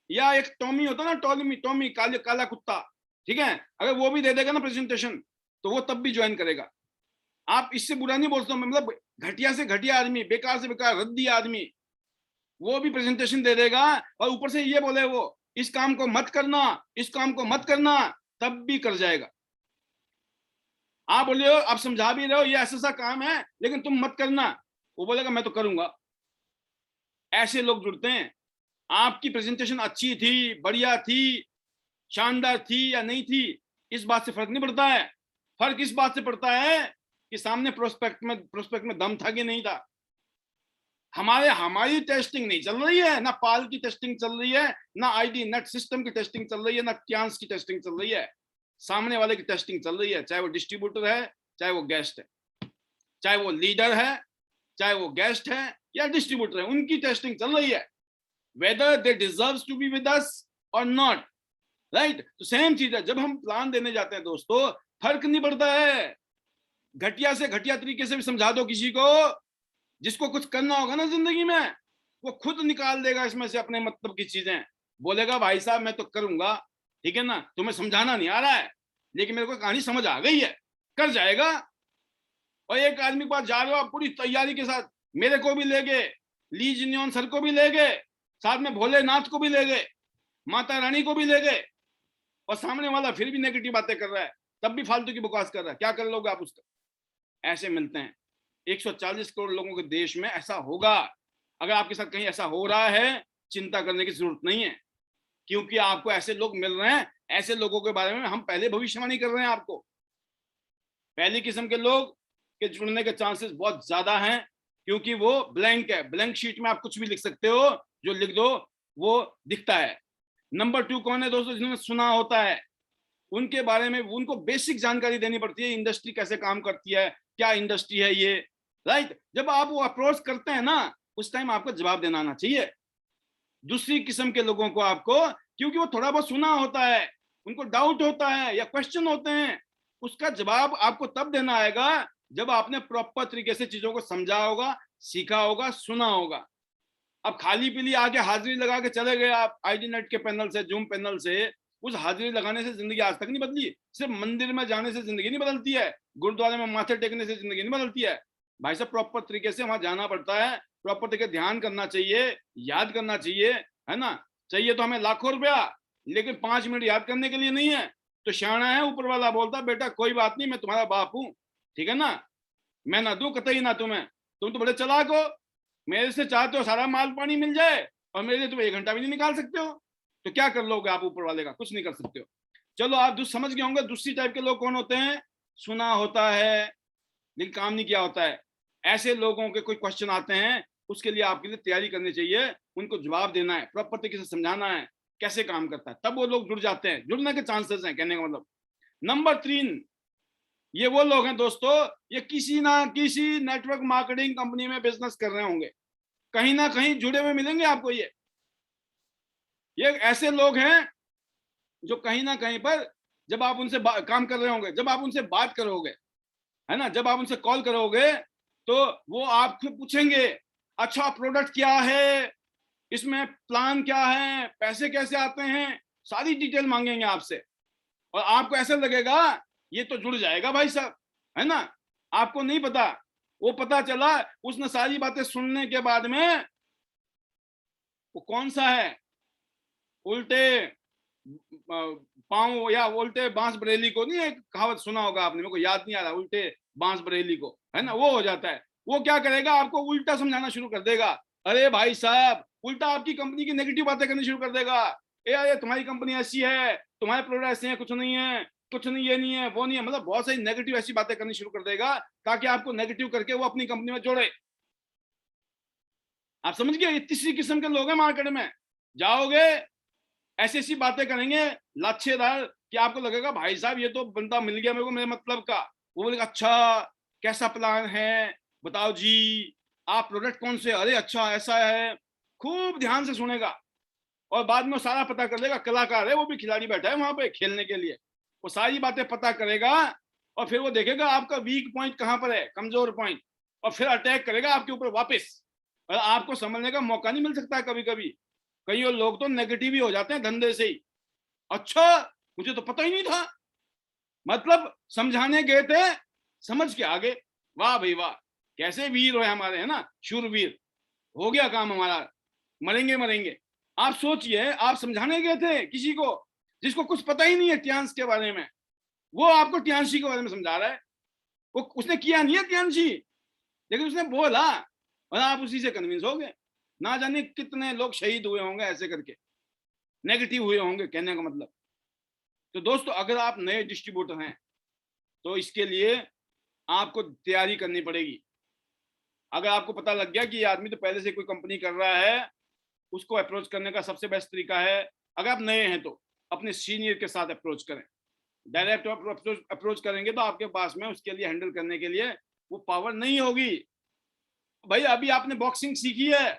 या एक टॉमी होता ना, टॉमी टॉमी काले काला कुत्ता, ठीक है, अगर वो भी दे देगा ना प्रेजेंटेशन तो वो तब भी ज्वाइन करेगा। आप इससे बुरा नहीं बोलता, मतलब घटिया से घटिया आदमी, बेकार से बेकार रद्दी आदमी, वो भी प्रेजेंटेशन दे देगा और ऊपर से ये बोले वो इस काम को मत करना, इस काम को मत करना, तब भी कर जाएगा। आप बोले हो, आप समझा भी रहे हो ये ऐसा सा काम है लेकिन तुम मत करना, वो बोलेगा मैं तो करूंगा। ऐसे लोग जुड़ते हैं। आपकी प्रेजेंटेशन अच्छी थी, बढ़िया थी, शानदार थी या नहीं थी, इस बात से फर्क नहीं पड़ता है। फर्क इस बात से पड़ता है कि सामने प्रोस्पेक्ट में दम था कि नहीं था। हमारी टेस्टिंग नहीं चल रही है, ना पाल की टेस्टिंग चल रही है, ना आईडी नेट सिस्टम की टेस्टिंग चल रही है, ना क्यांस की टेस्टिंग चल रही है, सामने वाले की टेस्टिंग चल रही है। चाहे वो डिस्ट्रीब्यूटर है, चाहे वो गेस्ट है, चाहे वो लीडर है, चाहे वो गेस्ट है या डिस्ट्रीब्यूटर है, उनकी टेस्टिंग चल रही है, whether they deserves to be with us और नॉट, राइट। तो सेम चीज है, जब हम प्लान देने जाते हैं दोस्तों, फर्क नहीं पड़ता है, घटिया से घटिया तरीके से भी समझा दो किसी को, जिसको कुछ करना होगा ना जिंदगी में, वो खुद निकाल देगा इसमें से अपने मतलब की चीजें, बोलेगा भाई साहब मैं तो करूंगा, ठीक है ना, तुम्हें समझाना नहीं आ रहा है लेकिन मेरे को कहानी समझ आ गई है, कर जाएगा। और एक आदमी के पास जा रहे हो आप पूरी तैयारी के साथ, मेरे को भी ले गए, ली जिन्योन सर को भी ले गए, साथ में भोलेनाथ को भी ले गए, माता रानी को भी ले गए, और सामने वाला फिर भी नेगेटिव बातें कर रहा है, तब भी फालतू की बकवास कर रहा है, क्या कर लोगे आप उसका? ऐसे मिलते हैं। 140 करोड़ लोगों के देश में ऐसा होगा। अगर आपके साथ कहीं ऐसा हो रहा है, चिंता करने की जरूरत नहीं है, क्योंकि आपको ऐसे लोग मिल रहे हैं। ऐसे लोगों के बारे में हम पहले भविष्यवाणी कर रहे हैं। आपको पहली किस्म के लोग के जुड़ने के चांसेस बहुत ज्यादा हैं, क्योंकि वो ब्लैंक है, ब्लैंक शीट में आप कुछ भी लिख सकते हो, जो लिख दो वो दिखता है। नंबर 2 कौन है दोस्तों? जिन्होंने सुना होता है, उनके बारे में उनको बेसिक जानकारी देनी पड़ती है, इंडस्ट्री कैसे काम करती है, क्या इंडस्ट्री है ये, राइट। जब आप वो अप्रोच करते हैं ना, उस टाइम आपको जवाब देना आना चाहिए दूसरी किस्म के लोगों को आपको, क्योंकि वो थोड़ा बहुत सुना होता है, उनको डाउट होता है या क्वेश्चन होते हैं, उसका जवाब आपको तब देना आएगा जब आपने प्रॉपर तरीके से चीजों को समझा होगा, सीखा होगा, सुना होगा। अब खाली पीली आके हाजिरी लगा के चले गए आप आईडी नेट के पैनल से, जूम पैनल से, उस हाजिरी लगाने से जिंदगी आज तक नहीं बदली। सिर्फ मंदिर में जाने से जिंदगी नहीं बदलती है, गुरुद्वारे में माथे टेकने से जिंदगी नहीं बदलती है भाई साहब। प्रॉपर तरीके से वहां जाना पड़ता है, प्रॉपर तरीके ध्यान करना चाहिए, याद करना चाहिए, है ना। चाहिए तो हमें लाखों रुपया, लेकिन 5 मिनट याद करने के लिए नहीं है। तो शाना है ऊपर वाला बोलता, बेटा कोई बात नहीं, मैं तुम्हारा बाप हूं, ठीक है ना, मैं ना दूं कतई ना तुम्हें, तुम तो बड़े चालाक हो, मेरे से चाहते हो सारा माल पानी मिल जाए और मेरे लिए तुम 1 घंटा भी नहीं निकाल सकते हो, तो क्या कर लोगे आप ऊपर वाले का? कुछ नहीं कर सकते हो। चलो आप समझ गए होंगे दूसरी टाइप के लोग कौन होते हैं। सुना होता है लेकिन काम नहीं किया होता है। ऐसे लोगों के कोई क्वेश्चन आते हैं, उसके लिए आपके लिए तैयारी करनी चाहिए, उनको जवाब देना है, प्रॉपर तरीके से समझाना है कैसे काम करता है, तब वो लोग जुड़ जाते हैं, जुड़ने के चांसेस हैं, कहने का मतलब। नंबर 3, ये वो लोग हैं दोस्तों, ये किसी ना किसी नेटवर्क मार्केटिंग कंपनी में बिजनेस कर रहे होंगे, कहीं ना कहीं जुड़े हुए मिलेंगे आपको। ये ऐसे लोग हैं जो कहीं ना कहीं पर, जब आप उनसे काम कर रहे होंगे, जब आप उनसे बात करोगे, है ना, जब आप उनसे कॉल करोगे, तो वो आपको पूछेंगे अच्छा प्रोडक्ट क्या है, इसमें प्लान क्या है, पैसे कैसे आते हैं, सारी डिटेल मांगेंगे आपसे। और आपको ऐसा लगेगा ये तो जुड़ जाएगा भाई साहब, है ना। आपको नहीं पता, वो पता चला उसने सारी बातें सुनने के बाद में वो कौन सा है, उल्टे पांव या उल्टे बांस बरेली को, नहीं एक कहावत सुना होगा आपने, मेरे को याद नहीं आ रहा, उल्टे बांस बरेली को, है ना, वो हो जाता है। वो क्या करेगा, आपको उल्टा समझाना शुरू कर देगा। अरे भाई साहब, उल्टा आपकी कंपनी की नेगेटिव बातें करनी शुरू कर देगा। ये तुम्हारी कंपनी ऐसी है, तुम्हारे प्रोडक्ट ऐसे हैं, कुछ नहीं है, कुछ नहीं, ये नहीं है, वो नहीं है, मतलब बहुत सारी नेगेटिव ऐसी बातें करनी शुरू कर देगा ताकि आपको नेगेटिव करके वो अपनी कंपनी में जोड़े। आप समझ गए, ये तीसरी किस्म के लोग हैं मार्केट में। जाओगे ऐसी ऐसी बातें करेंगे लाछेदार कि आपको लगेगा भाई साहब ये तो बंदा मिल गया मेरे को, मेरे मतलब का। वो बोलेगा अच्छा कैसा प्लान है बताओ जी, आप प्रोडक्ट कौन से, अरे अच्छा ऐसा है, खूब ध्यान से सुनेगा और बाद में सारा पता कर लेगा। कलाकार है वो भी, खिलाड़ी बैठा है वहां पे खेलने के लिए, वो सारी बातें पता करेगा और फिर वो देखेगा आपका वीक पॉइंट कहां पर है, कमजोर पॉइंट, और फिर अटैक करेगा आपके ऊपर वापस। और आपको समझने का मौका नहीं मिल सकता। कभी कभी कई लोग तो नेगेटिव ही हो जाते हैं धंधे से ही। अच्छा मुझे तो पता ही नहीं था, मतलब समझाने गए थे समझ के आगे। वाह भाई वाह, कैसे वीर हो हमारे, है ना, शूरवीर, हो गया काम हमारा, मरेंगे मरेंगे। आप सोचिए, आप समझाने गए थे किसी को जिसको कुछ पता ही नहीं है ट्यांश के बारे में, वो आपको ट्यांशी के बारे में समझा रहा है। वो उसने किया नहीं है ट्यांशी, लेकिन उसने बोला और आप उसी से कन्विंस हो गए। ना जाने कितने लोग शहीद हुए होंगे ऐसे करके, नेगेटिव हुए होंगे, कहने का मतलब। तो दोस्तों अगर आप नए डिस्ट्रीब्यूटर हैं तो इसके लिए आपको तैयारी करनी पड़ेगी। अगर आपको पता लग गया कि ये आदमी तो पहले से कोई कंपनी कर रहा है, उसको अप्रोच करने का सबसे बेस्ट तरीका है, अगर आप नए हैं तो अपने सीनियर के साथ अप्रोच करें। डायरेक्ट अप्रोच करेंगे तो आपके पास में उसके लिए हैंडल करने के लिए वो पावर नहीं होगी। भाई अभी आपने बॉक्सिंग सीखी है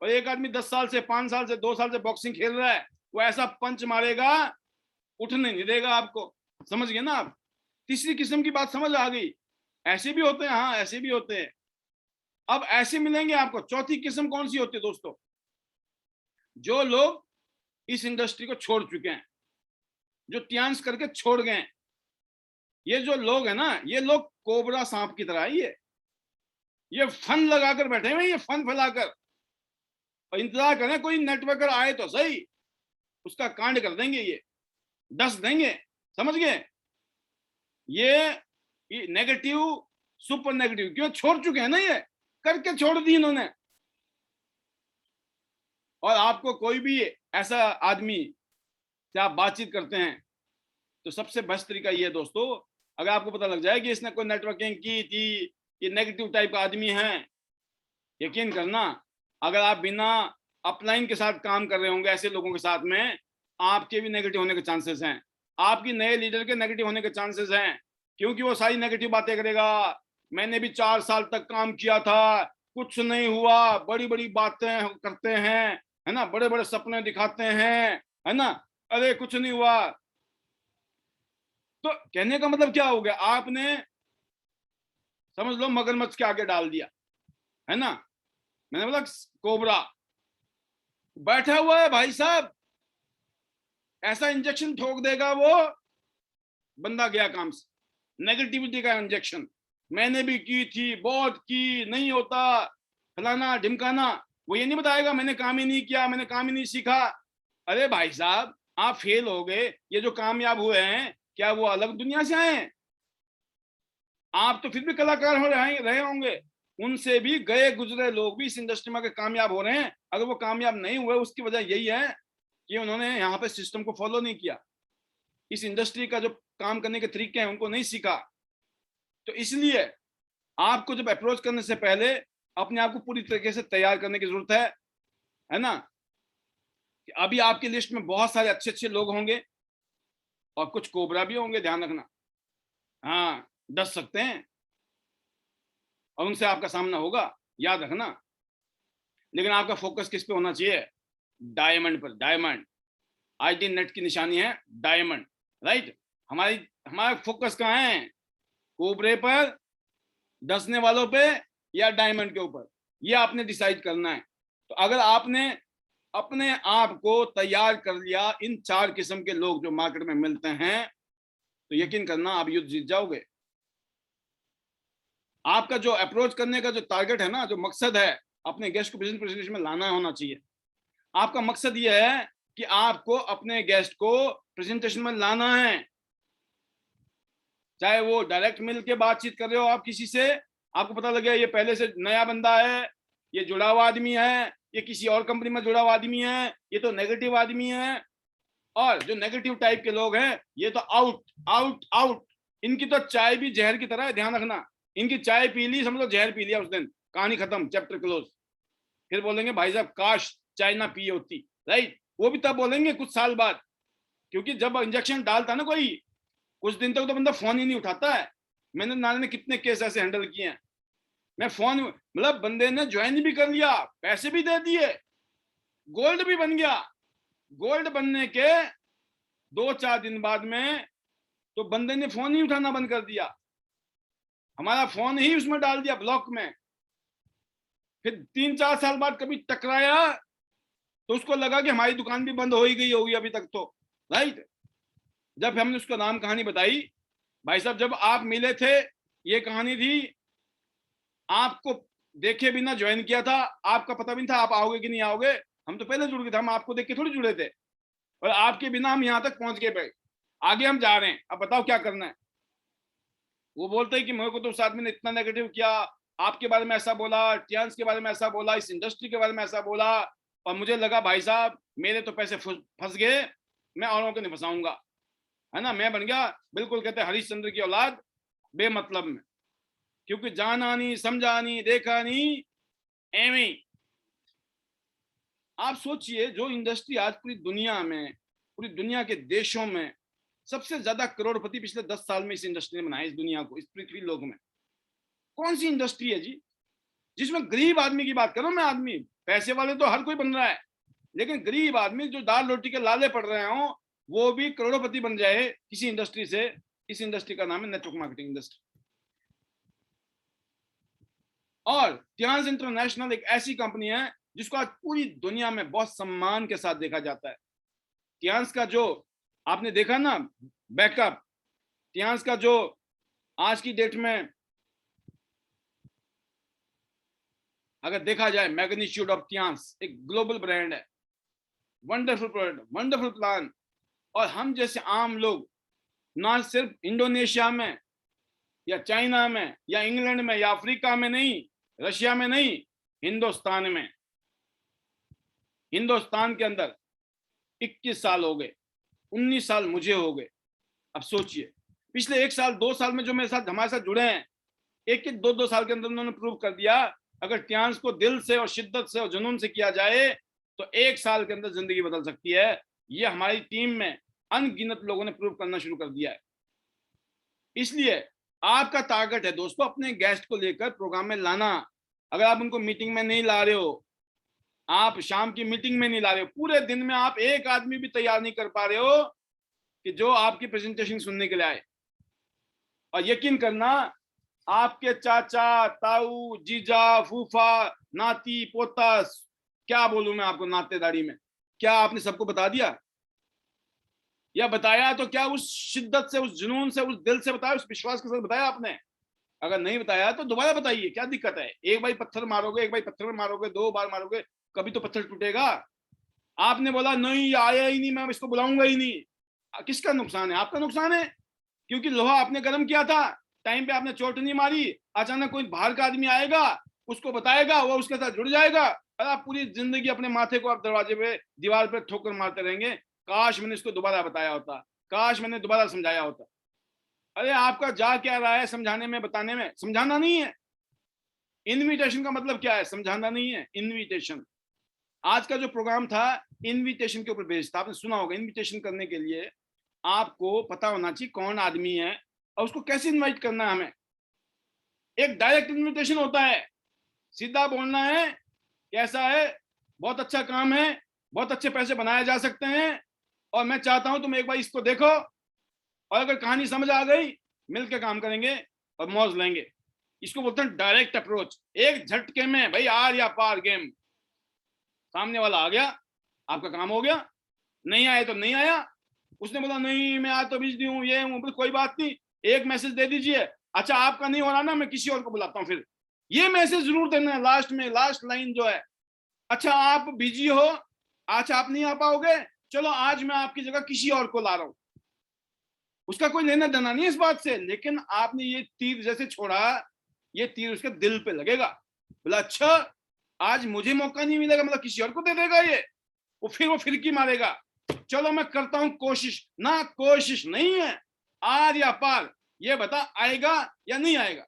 और एक आदमी 10 साल से, 5 साल से, 2 साल से बॉक्सिंग खेल रहा है, वो ऐसा पंच मारेगा उठने नहीं देगा आपको। समझ गए ना आप? तीसरी किस्म की बात समझ आ गई? ऐसे भी होते हैं, हाँ ऐसे भी होते हैं। अब ऐसे मिलेंगे आपको। चौथी किस्म कौन सी होती है दोस्तों? जो लोग इस इंडस्ट्री को छोड़ चुके हैं, जो ट्यांस करके छोड़ गए। ये जो लोग है ना, ये लोग कोबरा सांप की तरह है। ये फन लगाकर बैठे हुए, ये फन फैलाकर, और इंतजार करें कोई नेटवर्कर आए तो सही, उसका कांड कर देंगे, ये डस देंगे। समझ गए? ये नेगेटिव, सुपर नेगेटिव क्यों छोड़ चुके हैं ना, ये करके छोड़ दी इन्होंने। और आपको कोई भी ऐसा आदमी से आप बातचीत करते हैं तो सबसे बेस्ट तरीका ये है दोस्तों, अगर आपको पता लग जाए कि इसने कोई नेटवर्किंग की थी, ये नेगेटिव टाइप का आदमी है, यकीन करना अगर आप बिना अपलाइन के साथ काम कर रहे होंगे ऐसे लोगों के साथ में, आपके भी नेगेटिव होने के चांसेस हैं, आपकी नए लीडर के नेगेटिव होने के चांसेस हैं। क्योंकि वो सारी नेगेटिव बातें करेगा। मैंने भी 4 साल तक काम किया था, कुछ नहीं हुआ, बड़ी बड़ी बातें करते हैं, है ना, बड़े बड़े सपने दिखाते हैं, है ना, अरे कुछ नहीं हुआ। तो कहने का मतलब क्या हो गया, आपने समझ लो मगरमच्छ के आगे डाल दिया, है ना। मैंने बोला कोबरा बैठा हुआ है भाई साहब, ऐसा इंजेक्शन ठोक देगा वो, बंदा गया काम से। नेगेटिविटी का इंजेक्शन मैंने भी की थी, बहुत की, नहीं होता, फलाना ढिमकाना। वो ये नहीं बताएगा मैंने काम ही नहीं किया, मैंने काम ही नहीं सीखा। अरे भाई साहब आप फेल हो गए, ये जो कामयाब हुए हैं क्या वो अलग दुनिया से आए हैं? आप तो फिर भी कलाकार हो रहे होंगे, उनसे भी गए गुजरे लोग भी इस इंडस्ट्री में कामयाब हो रहे हैं। अगर वो कामयाब नहीं हुए उसकी वजह यही है कि उन्होंने यहाँ पे सिस्टम को फॉलो नहीं किया, इस इंडस्ट्री का जो काम करने के तरीके हैं उनको नहीं सीखा। तो इसलिए आपको जब अप्रोच करने से पहले अपने आप को पूरी तरीके से तैयार करने की जरूरत है ना। कि अभी आपकी लिस्ट में बहुत सारे अच्छे अच्छे लोग होंगे और कुछ कोबरा भी होंगे, ध्यान रखना। हाँ डस सकते हैं और उनसे आपका सामना होगा, याद रखना। लेकिन आपका फोकस किस पे होना चाहिए? डायमंड पर। डायमंड आईटी नेट की निशानी है डायमंड, राइट। हमारा फोकस कहाँ है? कोबरे पर, डसने वालों पे, या डायमंड के ऊपर? ये आपने डिसाइड करना है। तो अगर आपने अपने आप को तैयार कर लिया इन 4 किस्म के लोग जो मार्केट में मिलते हैं, तो यकीन करना आप युद्ध जीत जाओगे। आपका जो अप्रोच करने का जो टारगेट है ना, जो मकसद है, अपने गेस्ट को बिजनेस प्रेजेंटेशन में लाना होना चाहिए। आपका मकसद यह है कि आपको अपने गेस्ट को प्रेजेंटेशन में लाना है। चाहे वो डायरेक्ट मिल के बातचीत कर रहे हो आप किसी से, आपको पता लगे ये पहले से नया बंदा है, ये जुड़ा हुआ आदमी है, ये किसी और कंपनी में जुड़ा हुआ आदमी है, ये तो नेगेटिव आदमी है। और जो नेगेटिव टाइप के लोग हैं ये तो आउट आउट आउट, इनकी तो चाय भी जहर की तरह है, ध्यान रखना। इनकी चाय पी ली, समझो जहर पी लिया उस दिन, कहानी खत्म, चैप्टर क्लोज। फिर बोलेंगे भाई साहब काश चाय ना पी होती, राइट। वो भी तब बोलेंगे कुछ साल बाद, क्योंकि जब इंजेक्शन डालता ना कोई, कुछ दिन तक तो बंदा फोन ही नहीं उठाता है। मैंने नाले ने कितने केस ऐसे हैंडल किए हैं। मैं फोन, मतलब बंदे ने ज्वाइन भी कर लिया, पैसे भी दे दिए, गोल्ड भी बन गया। गोल्ड बनने के 2-4 दिन बाद में तो बंदे ने फोन ही उठाना बंद कर दिया, हमारा फोन ही उसमें डाल दिया ब्लॉक में। फिर 3-4 साल बाद कभी टकराया तो उसको लगा कि हमारी दुकान भी बंद हो ही गई होगी अभी तक तो, राइट। जब हमने उसको नाम कहानी बताई, भाई साहब जब आप मिले थे ये कहानी थी, आपको देखे बिना ज्वाइन किया था, आपका पता भी नहीं था आप आओगे कि नहीं आओगे, हम तो पहले जुड़ गए थे, हम आपको देख के थोड़ी जुड़े थे, और आपके बिना हम यहाँ तक पहुंच गए भाई, आगे हम जा रहे हैं, अब बताओ क्या करना है। वो बोलते हैं कि मेरे को तो उस आदमी ने इतना नेगेटिव किया, आपके बारे में ऐसा बोला, टियांस के बारे में ऐसा बोला, इस इंडस्ट्री के बारे में ऐसा बोला, और मुझे लगा भाई साहब मेरे तो पैसे फंस गए, मैं औरों को नहीं फंसाऊंगा, है ना। मैं बन गया बिल्कुल कहते हरिश्चंद्र की औलाद, बेमतलब में, क्योंकि जाना नहीं, समझा नहीं, देखा नहीं, एवे। आप सोचिए जो इंडस्ट्री आज पूरी दुनिया में, पूरी दुनिया के देशों में सबसे ज्यादा करोड़पति पिछले 10 साल में इस इंडस्ट्री ने बनाया, इस दुनिया को, इस पृथ्वी लोक में कौन सी इंडस्ट्री है जी जिसमें गरीब आदमी की बात करो मैं, आदमी पैसे वाले तो हर कोई बन रहा है, लेकिन गरीब आदमी जो दाल रोटी के लाले पड़ रहे हो वो भी करोड़पति बन जाए किसी इंडस्ट्री से। इस इंडस्ट्री का नाम है नेटवर्क मार्केटिंग इंडस्ट्री। और टियांस इंटरनेशनल एक ऐसी कंपनी है जिसको आज पूरी दुनिया में बहुत सम्मान के साथ देखा जाता है। टियांस का जो आपने देखा ना बैकअप, टियांस का जो आज की डेट में अगर देखा जाए मैग्नीट्यूड ऑफ टियांस, एक ग्लोबल ब्रांड है, वंडरफुल प्रोडक्ट, वंडरफुल प्लान। और हम जैसे आम लोग ना सिर्फ इंडोनेशिया में या चाइना में या इंग्लैंड में या अफ्रीका में नहीं, रशिया में नहीं, हिंदुस्तान में, हिंदुस्तान के अंदर 21 साल हो गए, 19 साल मुझे हो गए। अब सोचिए पिछले 1 साल 2 साल में जो मेरे साथ हमारे साथ जुड़े हैं, 1-1 2-2 साल के अंदर उन्होंने प्रूव कर दिया अगर टियांस को दिल से और शिद्दत से और जुनून से किया जाए तो 1 साल के अंदर जिंदगी बदल सकती है। ये हमारी टीम में अनगिनत लोगों ने प्रूव करना शुरू कर दिया है। इसलिए आपका टारगेट है दोस्तों अपने गेस्ट को लेकर प्रोग्राम में लाना। अगर आप उनको मीटिंग में नहीं ला रहे हो, आप शाम की मीटिंग में नहीं ला रहे हो, पूरे दिन में आप एक आदमी भी तैयार नहीं कर पा रहे हो कि जो आपकी प्रेजेंटेशन सुनने के लिए आए, और यकीन करना आपके चाचा, ताऊ, जीजा, फूफा, नाती, पोता, क्या बोलूं मैं आपको, नातेदारी में क्या आपने सबको बता दिया? या बताया तो क्या उस शिद्दत से, उस जुनून से, उस दिल से बताया, उस विश्वास के साथ बताया आपने? अगर नहीं बताया तो दोबारा बताइए, क्या दिक्कत है? एक बार पत्थर मारोगे, एक बार पत्थर में मारोगे, 2 बार मारोगे, कभी तो पत्थर टूटेगा। आपने बोला नहीं आया ही नहीं, मैं इसको बुलाऊंगा ही नहीं, किसका नुकसान है? आपका नुकसान है, क्योंकि लोहा आपने गर्म किया था, टाइम पे आपने चोट नहीं मारी। अचानक कोई बाहर का आदमी आएगा, उसको बताएगा, वो उसके साथ जुड़ जाएगा, और आप पूरी जिंदगी अपने माथे को आप दरवाजे पे, दीवार पे ठोकर मारते रहेंगे, काश मैंने इसको दोबारा बताया होता, काश मैंने दोबारा समझाया होता। अरे आपका जा क्या रहा है समझाने में, बताने में? समझाना नहीं है। इनविटेशन का मतलब क्या है? समझाना नहीं है, इनविटेशन। आज का जो प्रोग्राम था इनविटेशन के ऊपर बेस्ड था, आपने सुना होगा। इनविटेशन करने के लिए आपको पता होना चाहिए कौन आदमी है और उसको कैसे इनवाइट करना है हमें। एक डायरेक्ट इनविटेशन होता है, सीधा बोलना है कैसा है, बहुत अच्छा काम है, बहुत अच्छे पैसे बनाए जा सकते हैं, और मैं चाहता हूं तुम एक बार इसको देखो, और अगर कहानी समझ आ गई मिलकर काम करेंगे और मौज लेंगे। इसको बोलते हैं डायरेक्ट अप्रोच। एक झटके में भाई आर या पार गेम, सामने वाला आ गया, आपका काम हो गया, नहीं आया तो नहीं आया। उसने बोला नहीं मैं आज तो बिजली हूँ, ये हूँ, कोई बात नहीं, एक मैसेज दे दीजिए, अच्छा आपका नहीं हो रहा ना, मैं किसी और को बुलाता हूँ, फिर ये मैसेज जरूर देना है लास्ट में, लास्ट लाइन जो है, अच्छा आप बिजी हो, अच्छा आप नहीं आ पाओगे, चलो आज मैं आपकी जगह किसी और को ला रहा हूं। उसका कोई लेना देना नहीं इस बात से, लेकिन आपने ये तीर जैसे छोड़ा, ये तीर उसके दिल पे लगेगा। बोला अच्छा आज मुझे मौका नहीं मिलेगा, मतलब किसी और को दे देगा ये, वो फिरकी मारेगा, चलो मैं करता हूं कोशिश। ना कोशिश नहीं है, आर या पार, ये बता आएगा या नहीं आएगा।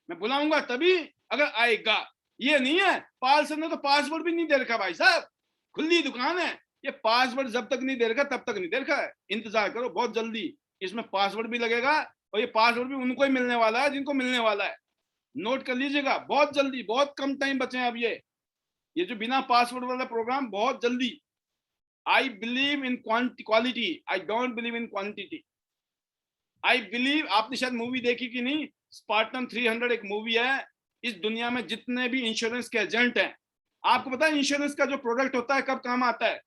मैं बुलाऊंगा तभी अगर आएगा, ये नहीं है। पाल सर ने तो पासवर्ड भी नहीं दे रखा भाई साहब, खुली दुकान है, ये पासवर्ड जब तक नहीं दे रखा तब तक नहीं दे रखा है, इंतजार करो, बहुत जल्दी इसमें पासवर्ड भी लगेगा, और ये पासवर्ड भी उनको ही मिलने वाला है जिनको मिलने वाला है। नोट कर लीजिएगा, बहुत जल्दी, बहुत कम टाइम बचे हैं अब। ये जो बिना पासवर्ड वाला प्रोग्राम बहुत जल्दी। I believe in quality, I don't believe in quantity. I believe, आपने शायद मूवी देखी कि नहीं, स्पार्टन 300 एक मूवी है। इस दुनिया में जितने भी इंश्योरेंस के एजेंट हैं, आपको पता है इंश्योरेंस का जो प्रोडक्ट होता है कब काम आता है?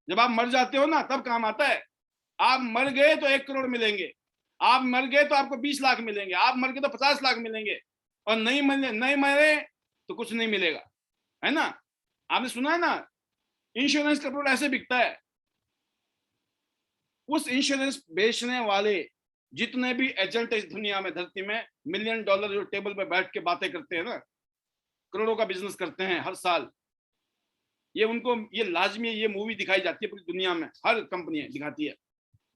जब आप मर जाते हो ना, तब काम आता है। आप मर गए तो 1 करोड़ मिलेंगे, आप मर गए तो आपको 20 लाख मिलेंगे, आप मर गए तो 50 लाख मिलेंगे, और नहीं मरे तो कुछ नहीं मिलेगा, है ना? आपने सुना है ना, इंश्योरेंस का प्रोडक्ट ऐसे बिकता है। उस इंश्योरेंस बेचने वाले जितने भी एजेंट है इस दुनिया में, धरती में, $1 मिलियन जो टेबल पे बैठ के बातें करते हैं ना, करोड़ों का बिजनेस करते हैं हर साल, ये उनको ये लाजमी ये मूवी दिखाई जाती है पूरी दुनिया में, हर कंपनी दिखाती है।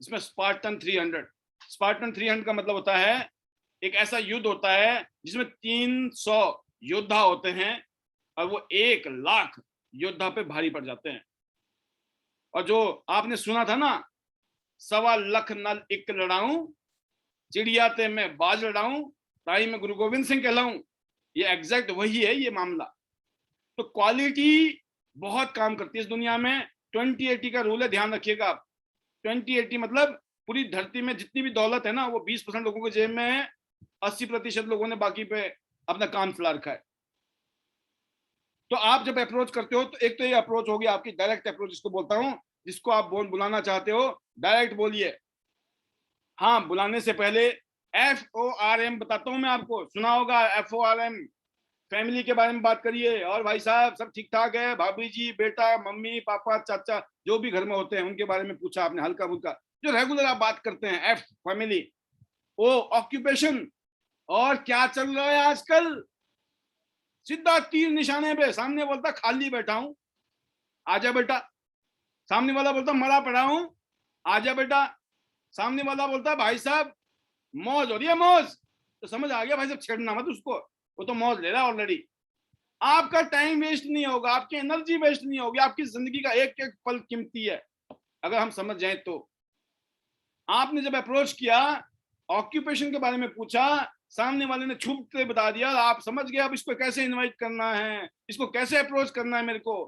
इसमें स्पार्टन 300 का मतलब होता है एक ऐसा युद्ध होता है जिसमें 300 योद्धा होते हैं, और वो 1 लाख योद्धा पे भारी पड़ जाते हैं। और जो आपने सुना था ना, 1.25 लाख नल एक लड़ाऊं, चिड़िया ते मैं बाज लड़ाऊं, ताई मैं गुरु गोविंद सिंह कहलाऊं, ये एग्जैक्ट वही है ये मामला। तो क्वालिटी बहुत काम करती है इस दुनिया में। 20-80 का रूल है, ध्यान रखिएगा आप। 20-80 मतलब पूरी धरती में जितनी भी दौलत है ना, वो 20% लोगों के जेब में है, 80% लोगों ने बाकी पे अपना काम चला रखा है। तो आप जब अप्रोच करते हो, तो एक तो ये अप्रोच होगी आपकी डायरेक्ट अप्रोच, जिसको बोलता हूं, जिसको आप बुलाना चाहते हो, डायरेक्ट बोलिए। हाँ, बुलाने से पहले FORM बताता हूं मैं आपको, सुना होगा FORM, फैमिली के बारे में बात करिए। और भाई साहब सब ठीक ठाक है, भाभी जी, बेटा, मम्मी, पापा, चाचा, जो भी घर में होते हैं उनके बारे में पूछा आपने, हल्का फुल्का जो रेगुलर आप बात करते हैं। F family. O ऑक्यूपेशन, और क्या चल रहा है आजकल, सीधा तीर निशाने पे। सामने बोलता खाली बैठा हूं, आजा बेटा। सामने वाला बोलता मरा पड़ा हूं, आजा बेटा। सामने वाला बोलता भाई साहब मौज हो रही है, मौज। तो समझ आ गया भाई साहब, छेड़ना मत उसको, वो तो मौज ले रहा है ऑलरेडी। आपका टाइम वेस्ट नहीं होगा, आपकी एनर्जी वेस्ट नहीं होगी, आपकी जिंदगी का एक एक पल कीमती है, अगर हम समझ जाएं तो। आपने जब अप्रोच किया, ऑक्यूपेशन के बारे में पूछा, सामने वाले ने छुप के बता दिया, आप समझ गए अब इसको कैसे इनवाइट करना है, इसको कैसे अप्रोच करना है मेरे को।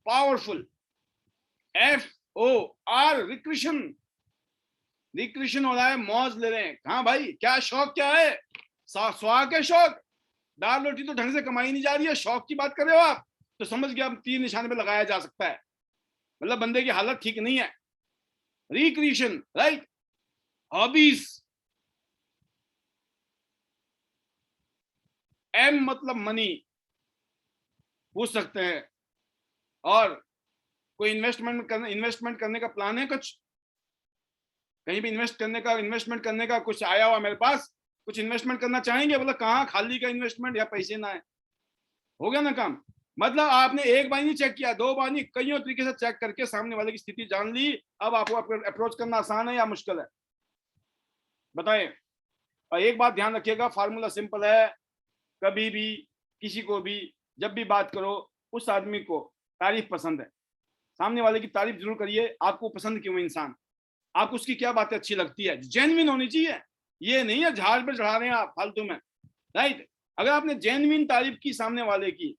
पावरफुल। FOR रिक्रिएशन हो रहा है, मौज ले रहे हैं। हाँ भाई, क्या शौक क्या है? स्वाग है शौक। दाल रोटी तो ढंग से कमाई नहीं जा रही है, शौक की बात कर रहे हो आप, तो समझ गया अब तीर निशाने पे लगाया जा सकता है, मतलब बंदे की हालत ठीक नहीं है। Recreation, right. हॉबीज, M मतलब मनी, पूछ सकते हैं। और कोई इन्वेस्टमेंट करने का प्लान है, कुछ कहीं भी इन्वेस्टमेंट करने का कुछ आया हुआ मेरे पास, कुछ इन्वेस्टमेंट करना चाहेंगे? बोला कहाँ, खाली का इन्वेस्टमेंट या पैसे ना है, हो गया ना काम। मतलब आपने एक बार नहीं चेक किया, 2 बार नहीं, कईयों तरीके से चेक करके सामने वाले की स्थिति जान ली। अब आपको अप्रोच करना आसान है या मुश्किल है, बताएं। और एक बात ध्यान रखिएगा, फार्मूला सिंपल है, कभी भी किसी को भी जब भी बात करो, उस आदमी को तारीफ पसंद है, सामने वाले की तारीफ जरूर करिए। आपको पसंद क्यों इंसान, आपको उसकी क्या बातें अच्छी लगती है, जेन्युइन होनी चाहिए। ये नहीं है झाड़ पे चढ़ा रहे हैं आप फालतू में, राइट। अगर आपने जेन्युइन तारीफ की सामने वाले की,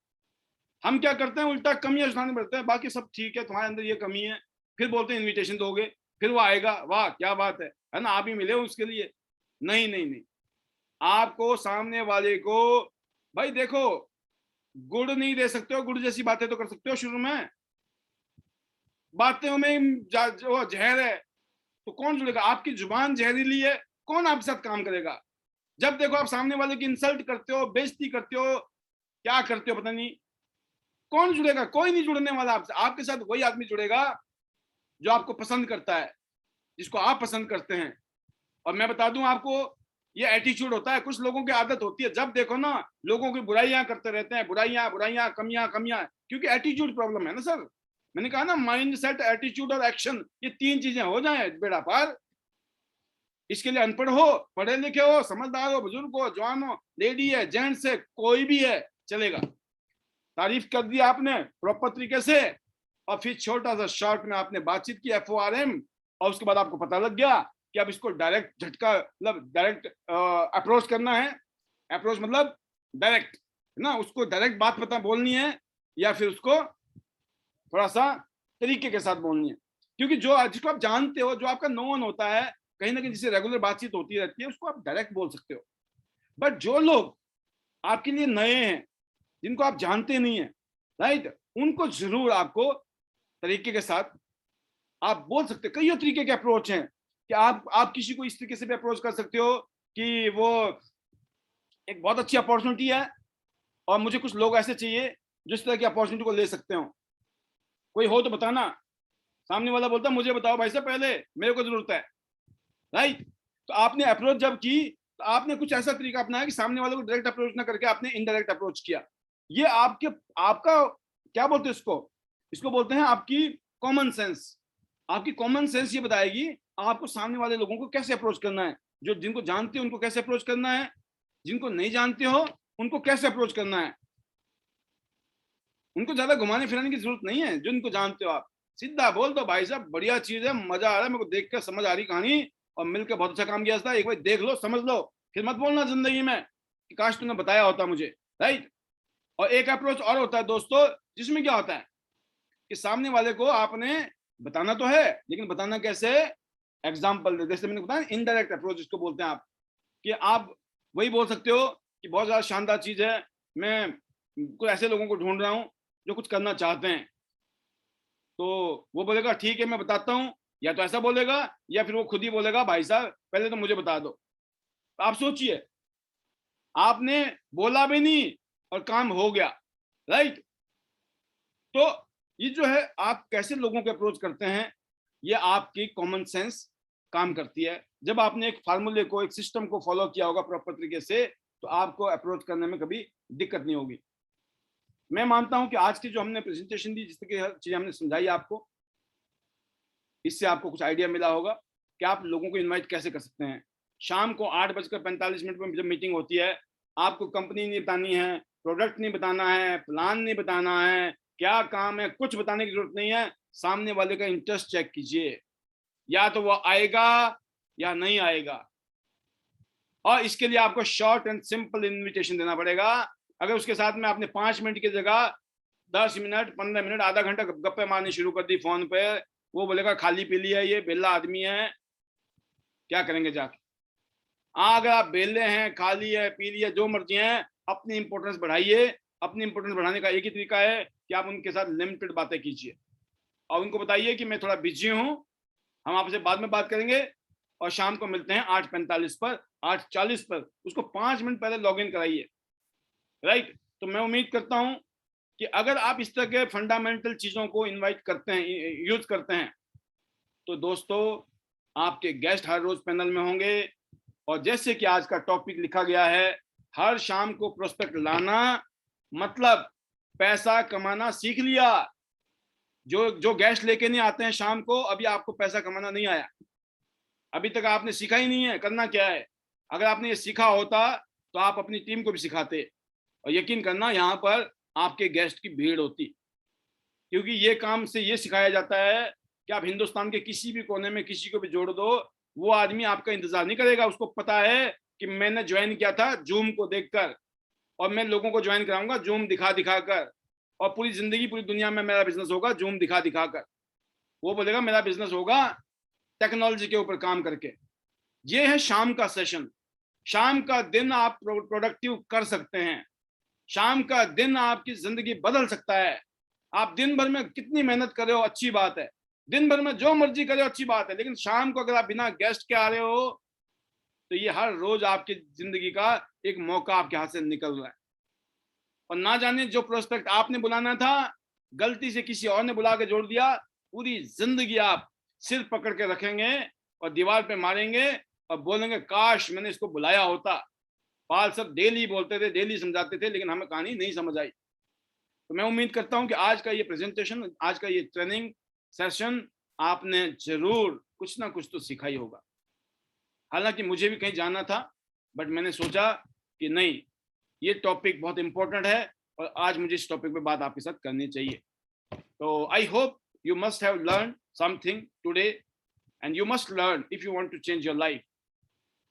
हम क्या करते हैं, उल्टा कमियां सुनाने पड़ते हैं, बाकी सब ठीक है, तुम्हारे अंदर ये कमी है, फिर बोलते हैं इनविटेशन दोगे, फिर वो आएगा, वाह क्या बात है ना, आप ही मिले उसके लिए। नहीं नहीं नहीं, आपको सामने वाले को, भाई देखो, गुड़ नहीं दे सकते हो, गुड़ जैसी बातें तो कर सकते हो शुरू में, बातों में जो जहर है, तो कौन जुड़ेगा? आपकी जुबान जहरीली है, कौन आपके साथ काम करेगा? जब देखो आप सामने वाले की इंसल्ट करते हो, बेइज्जती करते हो, क्या करते हो पता नहीं, कौन जुड़ेगा? कोई नहीं जुड़ने वाला आपसे। आपके साथ वही आदमी जुड़ेगा जो आपको पसंद करता है, जिसको आप पसंद करते हैं। और मैं बता दूं आपको, ये एटीट्यूड होता है, कुछ लोगों की आदत होती है, जब देखो ना लोगों की बुराइयां करते रहते हैं, बुराइयां, कमियां, क्योंकि एटीट्यूड प्रॉब्लम है ना सर। मैंने कहा ना, माइंड सेट, एटीट्यूड और एक्शन, ये 3 चीजें हो जाए बेड़ा पार। इसके लिए अनपढ़ हो, पढ़े लिखे हो, समझदार हो, बुजुर्ग हो, जवान हो, लेडी है, जेंट्स है, कोई भी है चलेगा। तारीफ कर दी आपने प्रॉपर तरीके से, और फिर छोटा सा शॉर्ट में आपने बातचीत की FORM, और उसके बाद आपको पता लग गया कि अब इसको डायरेक्ट झटका मतलब डायरेक्ट अप्रोच करना है। अप्रोच मतलब डायरेक्ट ना, उसको डायरेक्ट बात पता बोलनी है या फिर उसको थोड़ा सा तरीके के साथ बोलनी है। क्योंकि जो जिसको आप जानते हो, जो आपका नोन होता है, कहीं ना कहीं जिससे रेगुलर बातचीत होती रहती है, उसको आप डायरेक्ट बोल सकते हो। बट जो लोग आपके लिए नए हैं, जिनको आप जानते नहीं है, राइट, उनको जरूर आपको तरीके के साथ आप बोल सकते हो। कई तरीके के अप्रोच हैं कि आप किसी को इस तरीके से भी अप्रोच कर सकते हो कि वो एक बहुत अच्छी अपॉर्चुनिटी है और मुझे कुछ लोग ऐसे चाहिए जिस तरह की अपॉर्चुनिटी को ले सकते हो, कोई हो तो बताना। सामने वाला बोलता मुझे बताओ भाई साहब, पहले मेरे को जरूरत है, राइट। तो आपने अप्रोच जब की तो आपने कुछ ऐसा तरीका अपनाया कि सामने वाले को डायरेक्ट अप्रोच ना करके आपने इनडायरेक्ट अप्रोच किया। ये आपका क्या बोलते हैं इसको बोलते हैं आपकी कॉमन सेंस। आपकी कॉमन सेंस ये बताएगी आपको सामने वाले लोगों को कैसे अप्रोच करना है, जो जिनको जानते हो उनको कैसे अप्रोच करना है, जिनको नहीं जानते हो उनको कैसे अप्रोच करना है। उनको ज्यादा घुमाने फिराने की जरूरत नहीं है। जो इनको जानते हो आप सीधा बोल दो, भाई साहब बढ़िया चीज है, मजा आ रहा है, मेरे को देख कर समझ आ रही कहानी, और मिलकर बहुत अच्छा काम किया था, एक बार देख लो समझ लो, फिर मत बोलना जिंदगी में कि काश तूने बताया होता मुझे, राइट। और एक अप्रोच और होता है दोस्तों, जिसमें क्या होता है कि सामने वाले को आपने बताना तो है, लेकिन बताना कैसे, एग्जाम्पल दे। जैसे मैंने बताया इनडायरेक्ट अप्रोच जिसको बोलते हैं आप, कि आप वही बोल सकते हो कि बहुत ज्यादा शानदार चीज है, मैं कुछ ऐसे लोगों को ढूंढ रहा हूं जो कुछ करना चाहते हैं। तो वो बोलेगा ठीक है मैं बताता हूँ, या तो ऐसा बोलेगा या फिर वो खुद ही बोलेगा भाई साहब पहले तो मुझे बता दो। तो आप सोचिए, आपने बोला भी नहीं और काम हो गया, राइट। तो ये जो है आप कैसे लोगों को अप्रोच करते हैं, ये आपकी कॉमन सेंस काम करती है। जब आपने एक फार्मूले को, एक सिस्टम को फॉलो किया होगा प्रॉपर तरीके से, तो आपको अप्रोच करने में कभी दिक्कत नहीं होगी। मैं मानता हूं कि आज की जो हमने प्रेजेंटेशन दी, जिस तरह की चीजें हमने समझाई आपको, इससे आपको कुछ आइडिया मिला होगा कि आप लोगों को इनवाइट कैसे कर सकते हैं। शाम को 8:45 में जब मीटिंग होती है, आपको कंपनी नहीं बतानी है, प्रोडक्ट नहीं बताना है, प्लान नहीं बताना है, क्या काम है, कुछ बताने की जरूरत नहीं है। सामने वाले का इंटरेस्ट चेक कीजिए, या तो वो आएगा या नहीं आएगा। और इसके लिए आपको शॉर्ट एंड सिंपल इन्विटेशन देना पड़ेगा। अगर उसके साथ में आपने 5 मिनट की जगह 10 मिनट, 15 मिनट, आधा घंटा गप्पे मारनी शुरू कर दी फोन पे, वो बोलेगा खाली पीली है, ये बेला आदमी है, क्या करेंगे जाके। अगर आप बेले हैं, खाली है, पीली है, जो मर्जी है, अपनी इंपोर्टेंस बढ़ाइए। अपनी इंपोर्टेंस बढ़ाने का एक ही तरीका है कि आप उनके साथ लिमिटेड बातें कीजिए और उनको बताइए कि मैं थोड़ा बिजी हूं, हम आपसे बाद में बात करेंगे, और शाम को मिलते हैं 8:45 पर, 8:40 पर। उसको 5 मिनट पहले लॉग इन कराइए, राइट। तो मैं उम्मीद करता हूं कि अगर आप इस तरह के फंडामेंटल चीजों को इनवाइट करते हैं, यूज करते हैं, तो दोस्तों आपके गेस्ट हर रोज पैनल में होंगे। और जैसे कि आज का टॉपिक लिखा गया है, हर शाम को प्रोस्पेक्ट लाना मतलब पैसा कमाना सीख लिया। जो जो गेस्ट लेके नहीं आते हैं शाम को, अभी आपको पैसा कमाना नहीं आया, अभी तक आपने सीखा ही नहीं है करना क्या है। अगर आपने ये सीखा होता तो आप अपनी टीम को भी सिखाते, और यकीन करना यहाँ पर आपके गेस्ट की भीड़ होती, क्योंकि ये काम से ये सिखाया जाता है कि आप हिंदुस्तान के किसी भी कोने में किसी को भी जोड़ दो, वो आदमी आपका इंतजार नहीं करेगा। उसको पता है कि मैंने ज्वाइन किया था जूम को देखकर, और मैं लोगों को ज्वाइन कराऊंगा जूम दिखा दिखा कर, और पूरी जिंदगी पूरी दुनिया में मेरा बिजनेस होगा जूम दिखा दिखा कर। वो बोलेगा मेरा बिजनेस होगा टेक्नोलॉजी के ऊपर काम करके। ये है शाम का सेशन। शाम का दिन आप प्रोडक्टिव कर सकते हैं। शाम का दिन आपकी जिंदगी बदल सकता है। आप दिन भर में कितनी मेहनत कर रहे हो अच्छी बात है, दिन भर में जो मर्जी करे अच्छी बात है, लेकिन शाम को अगर आप बिना गेस्ट के आ रहे हो, तो ये हर रोज आपकी जिंदगी का एक मौका आपके हाथ से निकल रहा है। और ना जाने जो प्रोस्पेक्ट आपने बुलाना था, गलती से किसी और ने बुला के जोड़ दिया, पूरी जिंदगी आप सिर पकड़ के रखेंगे और दीवार पे मारेंगे और बोलेंगे काश मैंने इसको बुलाया होता। पाल सब डेली बोलते थे, डेली समझाते थे, लेकिन हमें कहानी नहीं समझ आई। तो मैं उम्मीद करता हूं कि आज का ये प्रेजेंटेशन, आज का ये ट्रेनिंग सेशन, आपने जरूर कुछ ना कुछ तो सीखा ही होगा। हालांकि मुझे भी कहीं जाना था, बट मैंने सोचा कि नहीं, ये टॉपिक बहुत इंपॉर्टेंट है और आज मुझे इस टॉपिक पे बात आपके साथ करनी चाहिए। तो I hope you must have learn something today and you must learn if you want to change your life.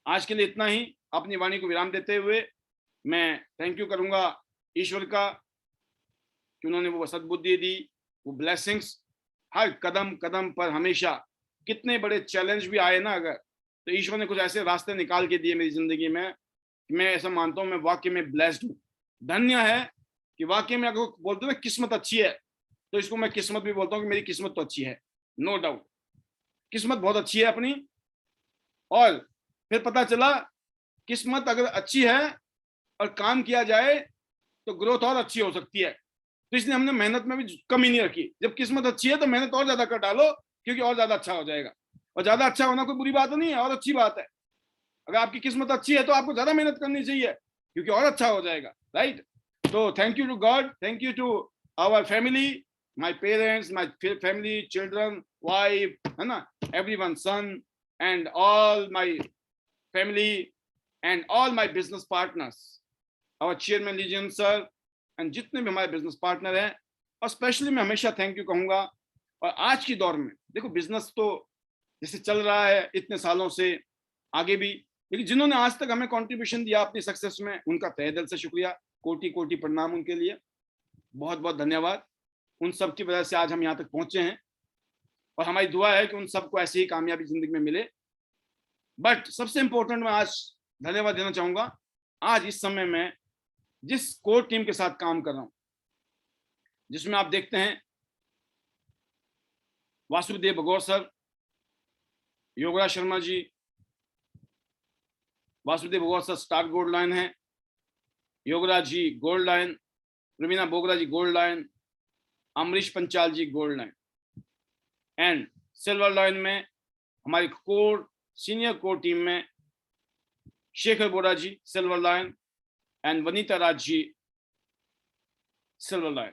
आज के लिए इतना ही। अपनी वाणी को विराम देते हुए मैं थैंक यू करूंगा ईश्वर का कि उन्होंने वो सद्बुद्धि दी, वो ब्लेसिंग्स हर कदम कदम पर हमेशा। कितने बड़े चैलेंज भी आए ना अगर, तो ईश्वर ने कुछ ऐसे रास्ते निकाल के दिए मेरी जिंदगी में। मैं ऐसा मानता हूँ मैं वाकई में ब्लेस्ड हूँ। धन्य है कि वाकई में अगर बोलते हैं ना किस्मत अच्छी है, तो इसको मैं किस्मत भी बोलता हूँ कि मेरी किस्मत तो अच्छी है, नो डाउट किस्मत बहुत अच्छी है अपनी। और फिर पता चला किस्मत अगर अच्छी है और काम किया जाए तो ग्रोथ और अच्छी हो सकती है। तो इसलिए हमने मेहनत में भी कमी नहीं रखी। जब किस्मत अच्छी है तो मेहनत और ज्यादा कर डालो, क्योंकि और ज्यादा अच्छा हो जाएगा। और ज्यादा अच्छा होना कोई बुरी बात नहीं है, और अच्छी बात है। अगर आपकी किस्मत अच्छी है तो आपको ज्यादा मेहनत करनी चाहिए, क्योंकि और अच्छा हो जाएगा, राइट। तो thank you to God, thank you to our family, my parents, my family, children, wife, है ना, everyone, son and all my family and all my business partners, our chairman लीजन सर एंड जितने भी हमारे बिजनेस पार्टनर हैं। और स्पेशली मैं हमेशा थैंक यू कहूंगा। और आज के दौर में देखो बिजनेस तो जैसे चल रहा है इतने सालों से, आगे भी, लेकिन जिन्होंने आज तक हमें कंट्रीब्यूशन दिया अपनी सक्सेस में, उनका तहे दिल से शुक्रिया, कोटि कोटि प्रणाम उनके लिए, बहुत बहुत धन्यवाद। उन सब की वजह से आज हम यहाँ तक पहुंचे हैं, और हमारी दुआ है कि उन सबको ऐसी ही कामयाबी जिंदगी में मिले। बट सबसे इंपॉर्टेंट मैं आज धन्यवाद देना चाहूंगा, आज इस समय में जिस कोर टीम के साथ काम कर रहा हूं, जिसमें आप देखते हैं Vasudev Bhagaur sir, Yograj Sharma ji, Vasudev Bhagaur sir star gold line है, Yograj ji gold line, Praveena Bogra ji gold line, Amrish Panchal ji gold line, and silver line में हमारी कोर सीनियर कोर टीम में Shekhar Bora ji silver line and Vanita Raj ji silver line.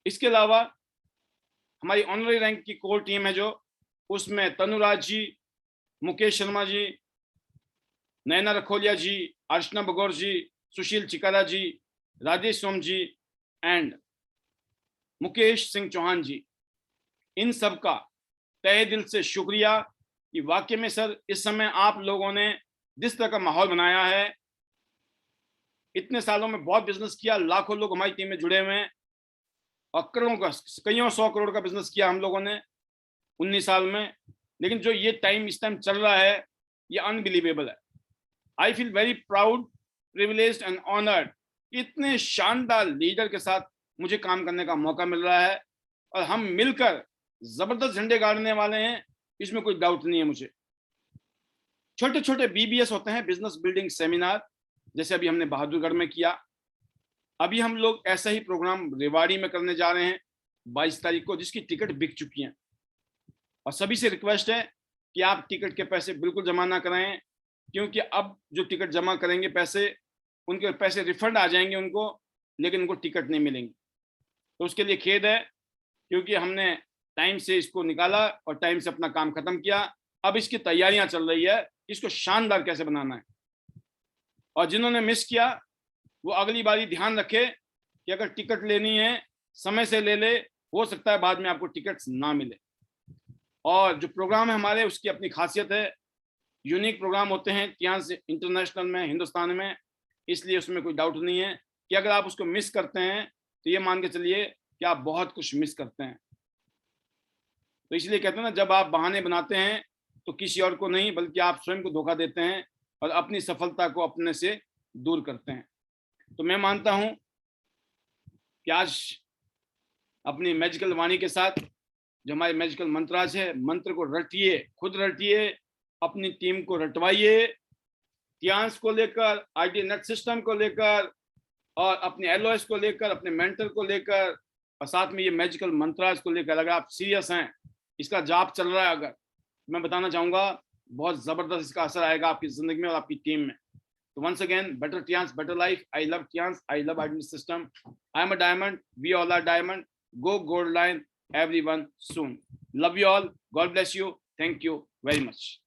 इसके अलावा हमारी ऑनररी रैंक की कोर टीम है जो, उसमें तनुराज जी, मुकेश शर्मा जी, नैना रखोलिया जी, अर्चना बगौर जी, सुशील चिकारा जी, राजेश सोम जी एंड मुकेश सिंह चौहान जी। इन सब का तहे दिल से शुक्रिया कि वाकई में सर इस समय आप लोगों ने जिस तरह का माहौल बनाया है, इतने सालों में बहुत बिजनेस किया, लाखों लोग हमारी टीम में जुड़े हुए हैं, और करोड़ों का, कईयों 100 करोड़ का बिजनेस किया हम लोगों ने 19 साल में। लेकिन जो ये टाइम इस टाइम चल रहा है ये अनबिलीवेबल है। I feel very proud, privileged and honoured, इतने शानदार लीडर के साथ मुझे काम करने का मौका मिल रहा है, और हम मिलकर जबरदस्त झंडे गाड़ने वाले हैं, इसमें कोई डाउट नहीं है मुझे। छोटे छोटे बीबीएस होते हैं, बिजनेस बिल्डिंग सेमिनार, जैसे अभी हमने बहादुरगढ़ में किया। अभी हम लोग ऐसा ही प्रोग्राम रेवाड़ी में करने जा रहे हैं 22 तारीख को, जिसकी टिकट बिक चुकी हैं। और सभी से रिक्वेस्ट है कि आप टिकट के पैसे बिल्कुल जमा ना कराएं, क्योंकि अब जो टिकट जमा करेंगे पैसे, उनके पैसे रिफंड आ जाएंगे उनको, लेकिन उनको टिकट नहीं मिलेंगे। तो उसके लिए खेद है, क्योंकि हमने टाइम से इसको निकाला और टाइम से अपना काम खत्म किया। अब इसकी तैयारियां चल रही है, इसको शानदार कैसे बनाना है। और जिन्होंने मिस किया वो अगली बारी ध्यान रखे कि अगर टिकट लेनी है समय से ले ले, हो सकता है बाद में आपको टिकट्स ना मिले। और जो प्रोग्राम है हमारे, उसकी अपनी खासियत है, यूनिक प्रोग्राम होते हैं टियांस इंटरनेशनल में, हिंदुस्तान में, इसलिए उसमें कोई डाउट नहीं है कि अगर आप उसको मिस करते हैं तो ये मान के चलिए कि आप बहुत कुछ मिस करते हैं। तो इसलिए कहते हैं ना, जब आप बहाने बनाते हैं तो किसी और को नहीं बल्कि आप स्वयं को धोखा देते हैं और अपनी सफलता को अपने से दूर करते हैं। तो मैं मानता हूं कि आज अपनी मैजिकल वाणी के साथ जो हमारे मैजिकल मंत्राज है, मंत्र को रटिए, खुद रटिए, अपनी टीम को रटवाइए, टियांस को लेकर, आईटी नेट सिस्टम को लेकर, और अपने एलओएस को लेकर, अपने मेंटर को लेकर, और साथ में ये मैजिकल मंत्राज को लेकर। अगर आप सीरियस हैं, इसका जाप चल रहा है, अगर मैं बताना चाहूंगा बहुत जबरदस्त इसका असर आएगा आपकी जिंदगी में और आपकी टीम में। तो once again, better Tiens, better life. I love Tiens, I love IT system, I am a diamond, we all are diamond, go gold line, everyone soon. Love you all. God bless you. Thank you very much.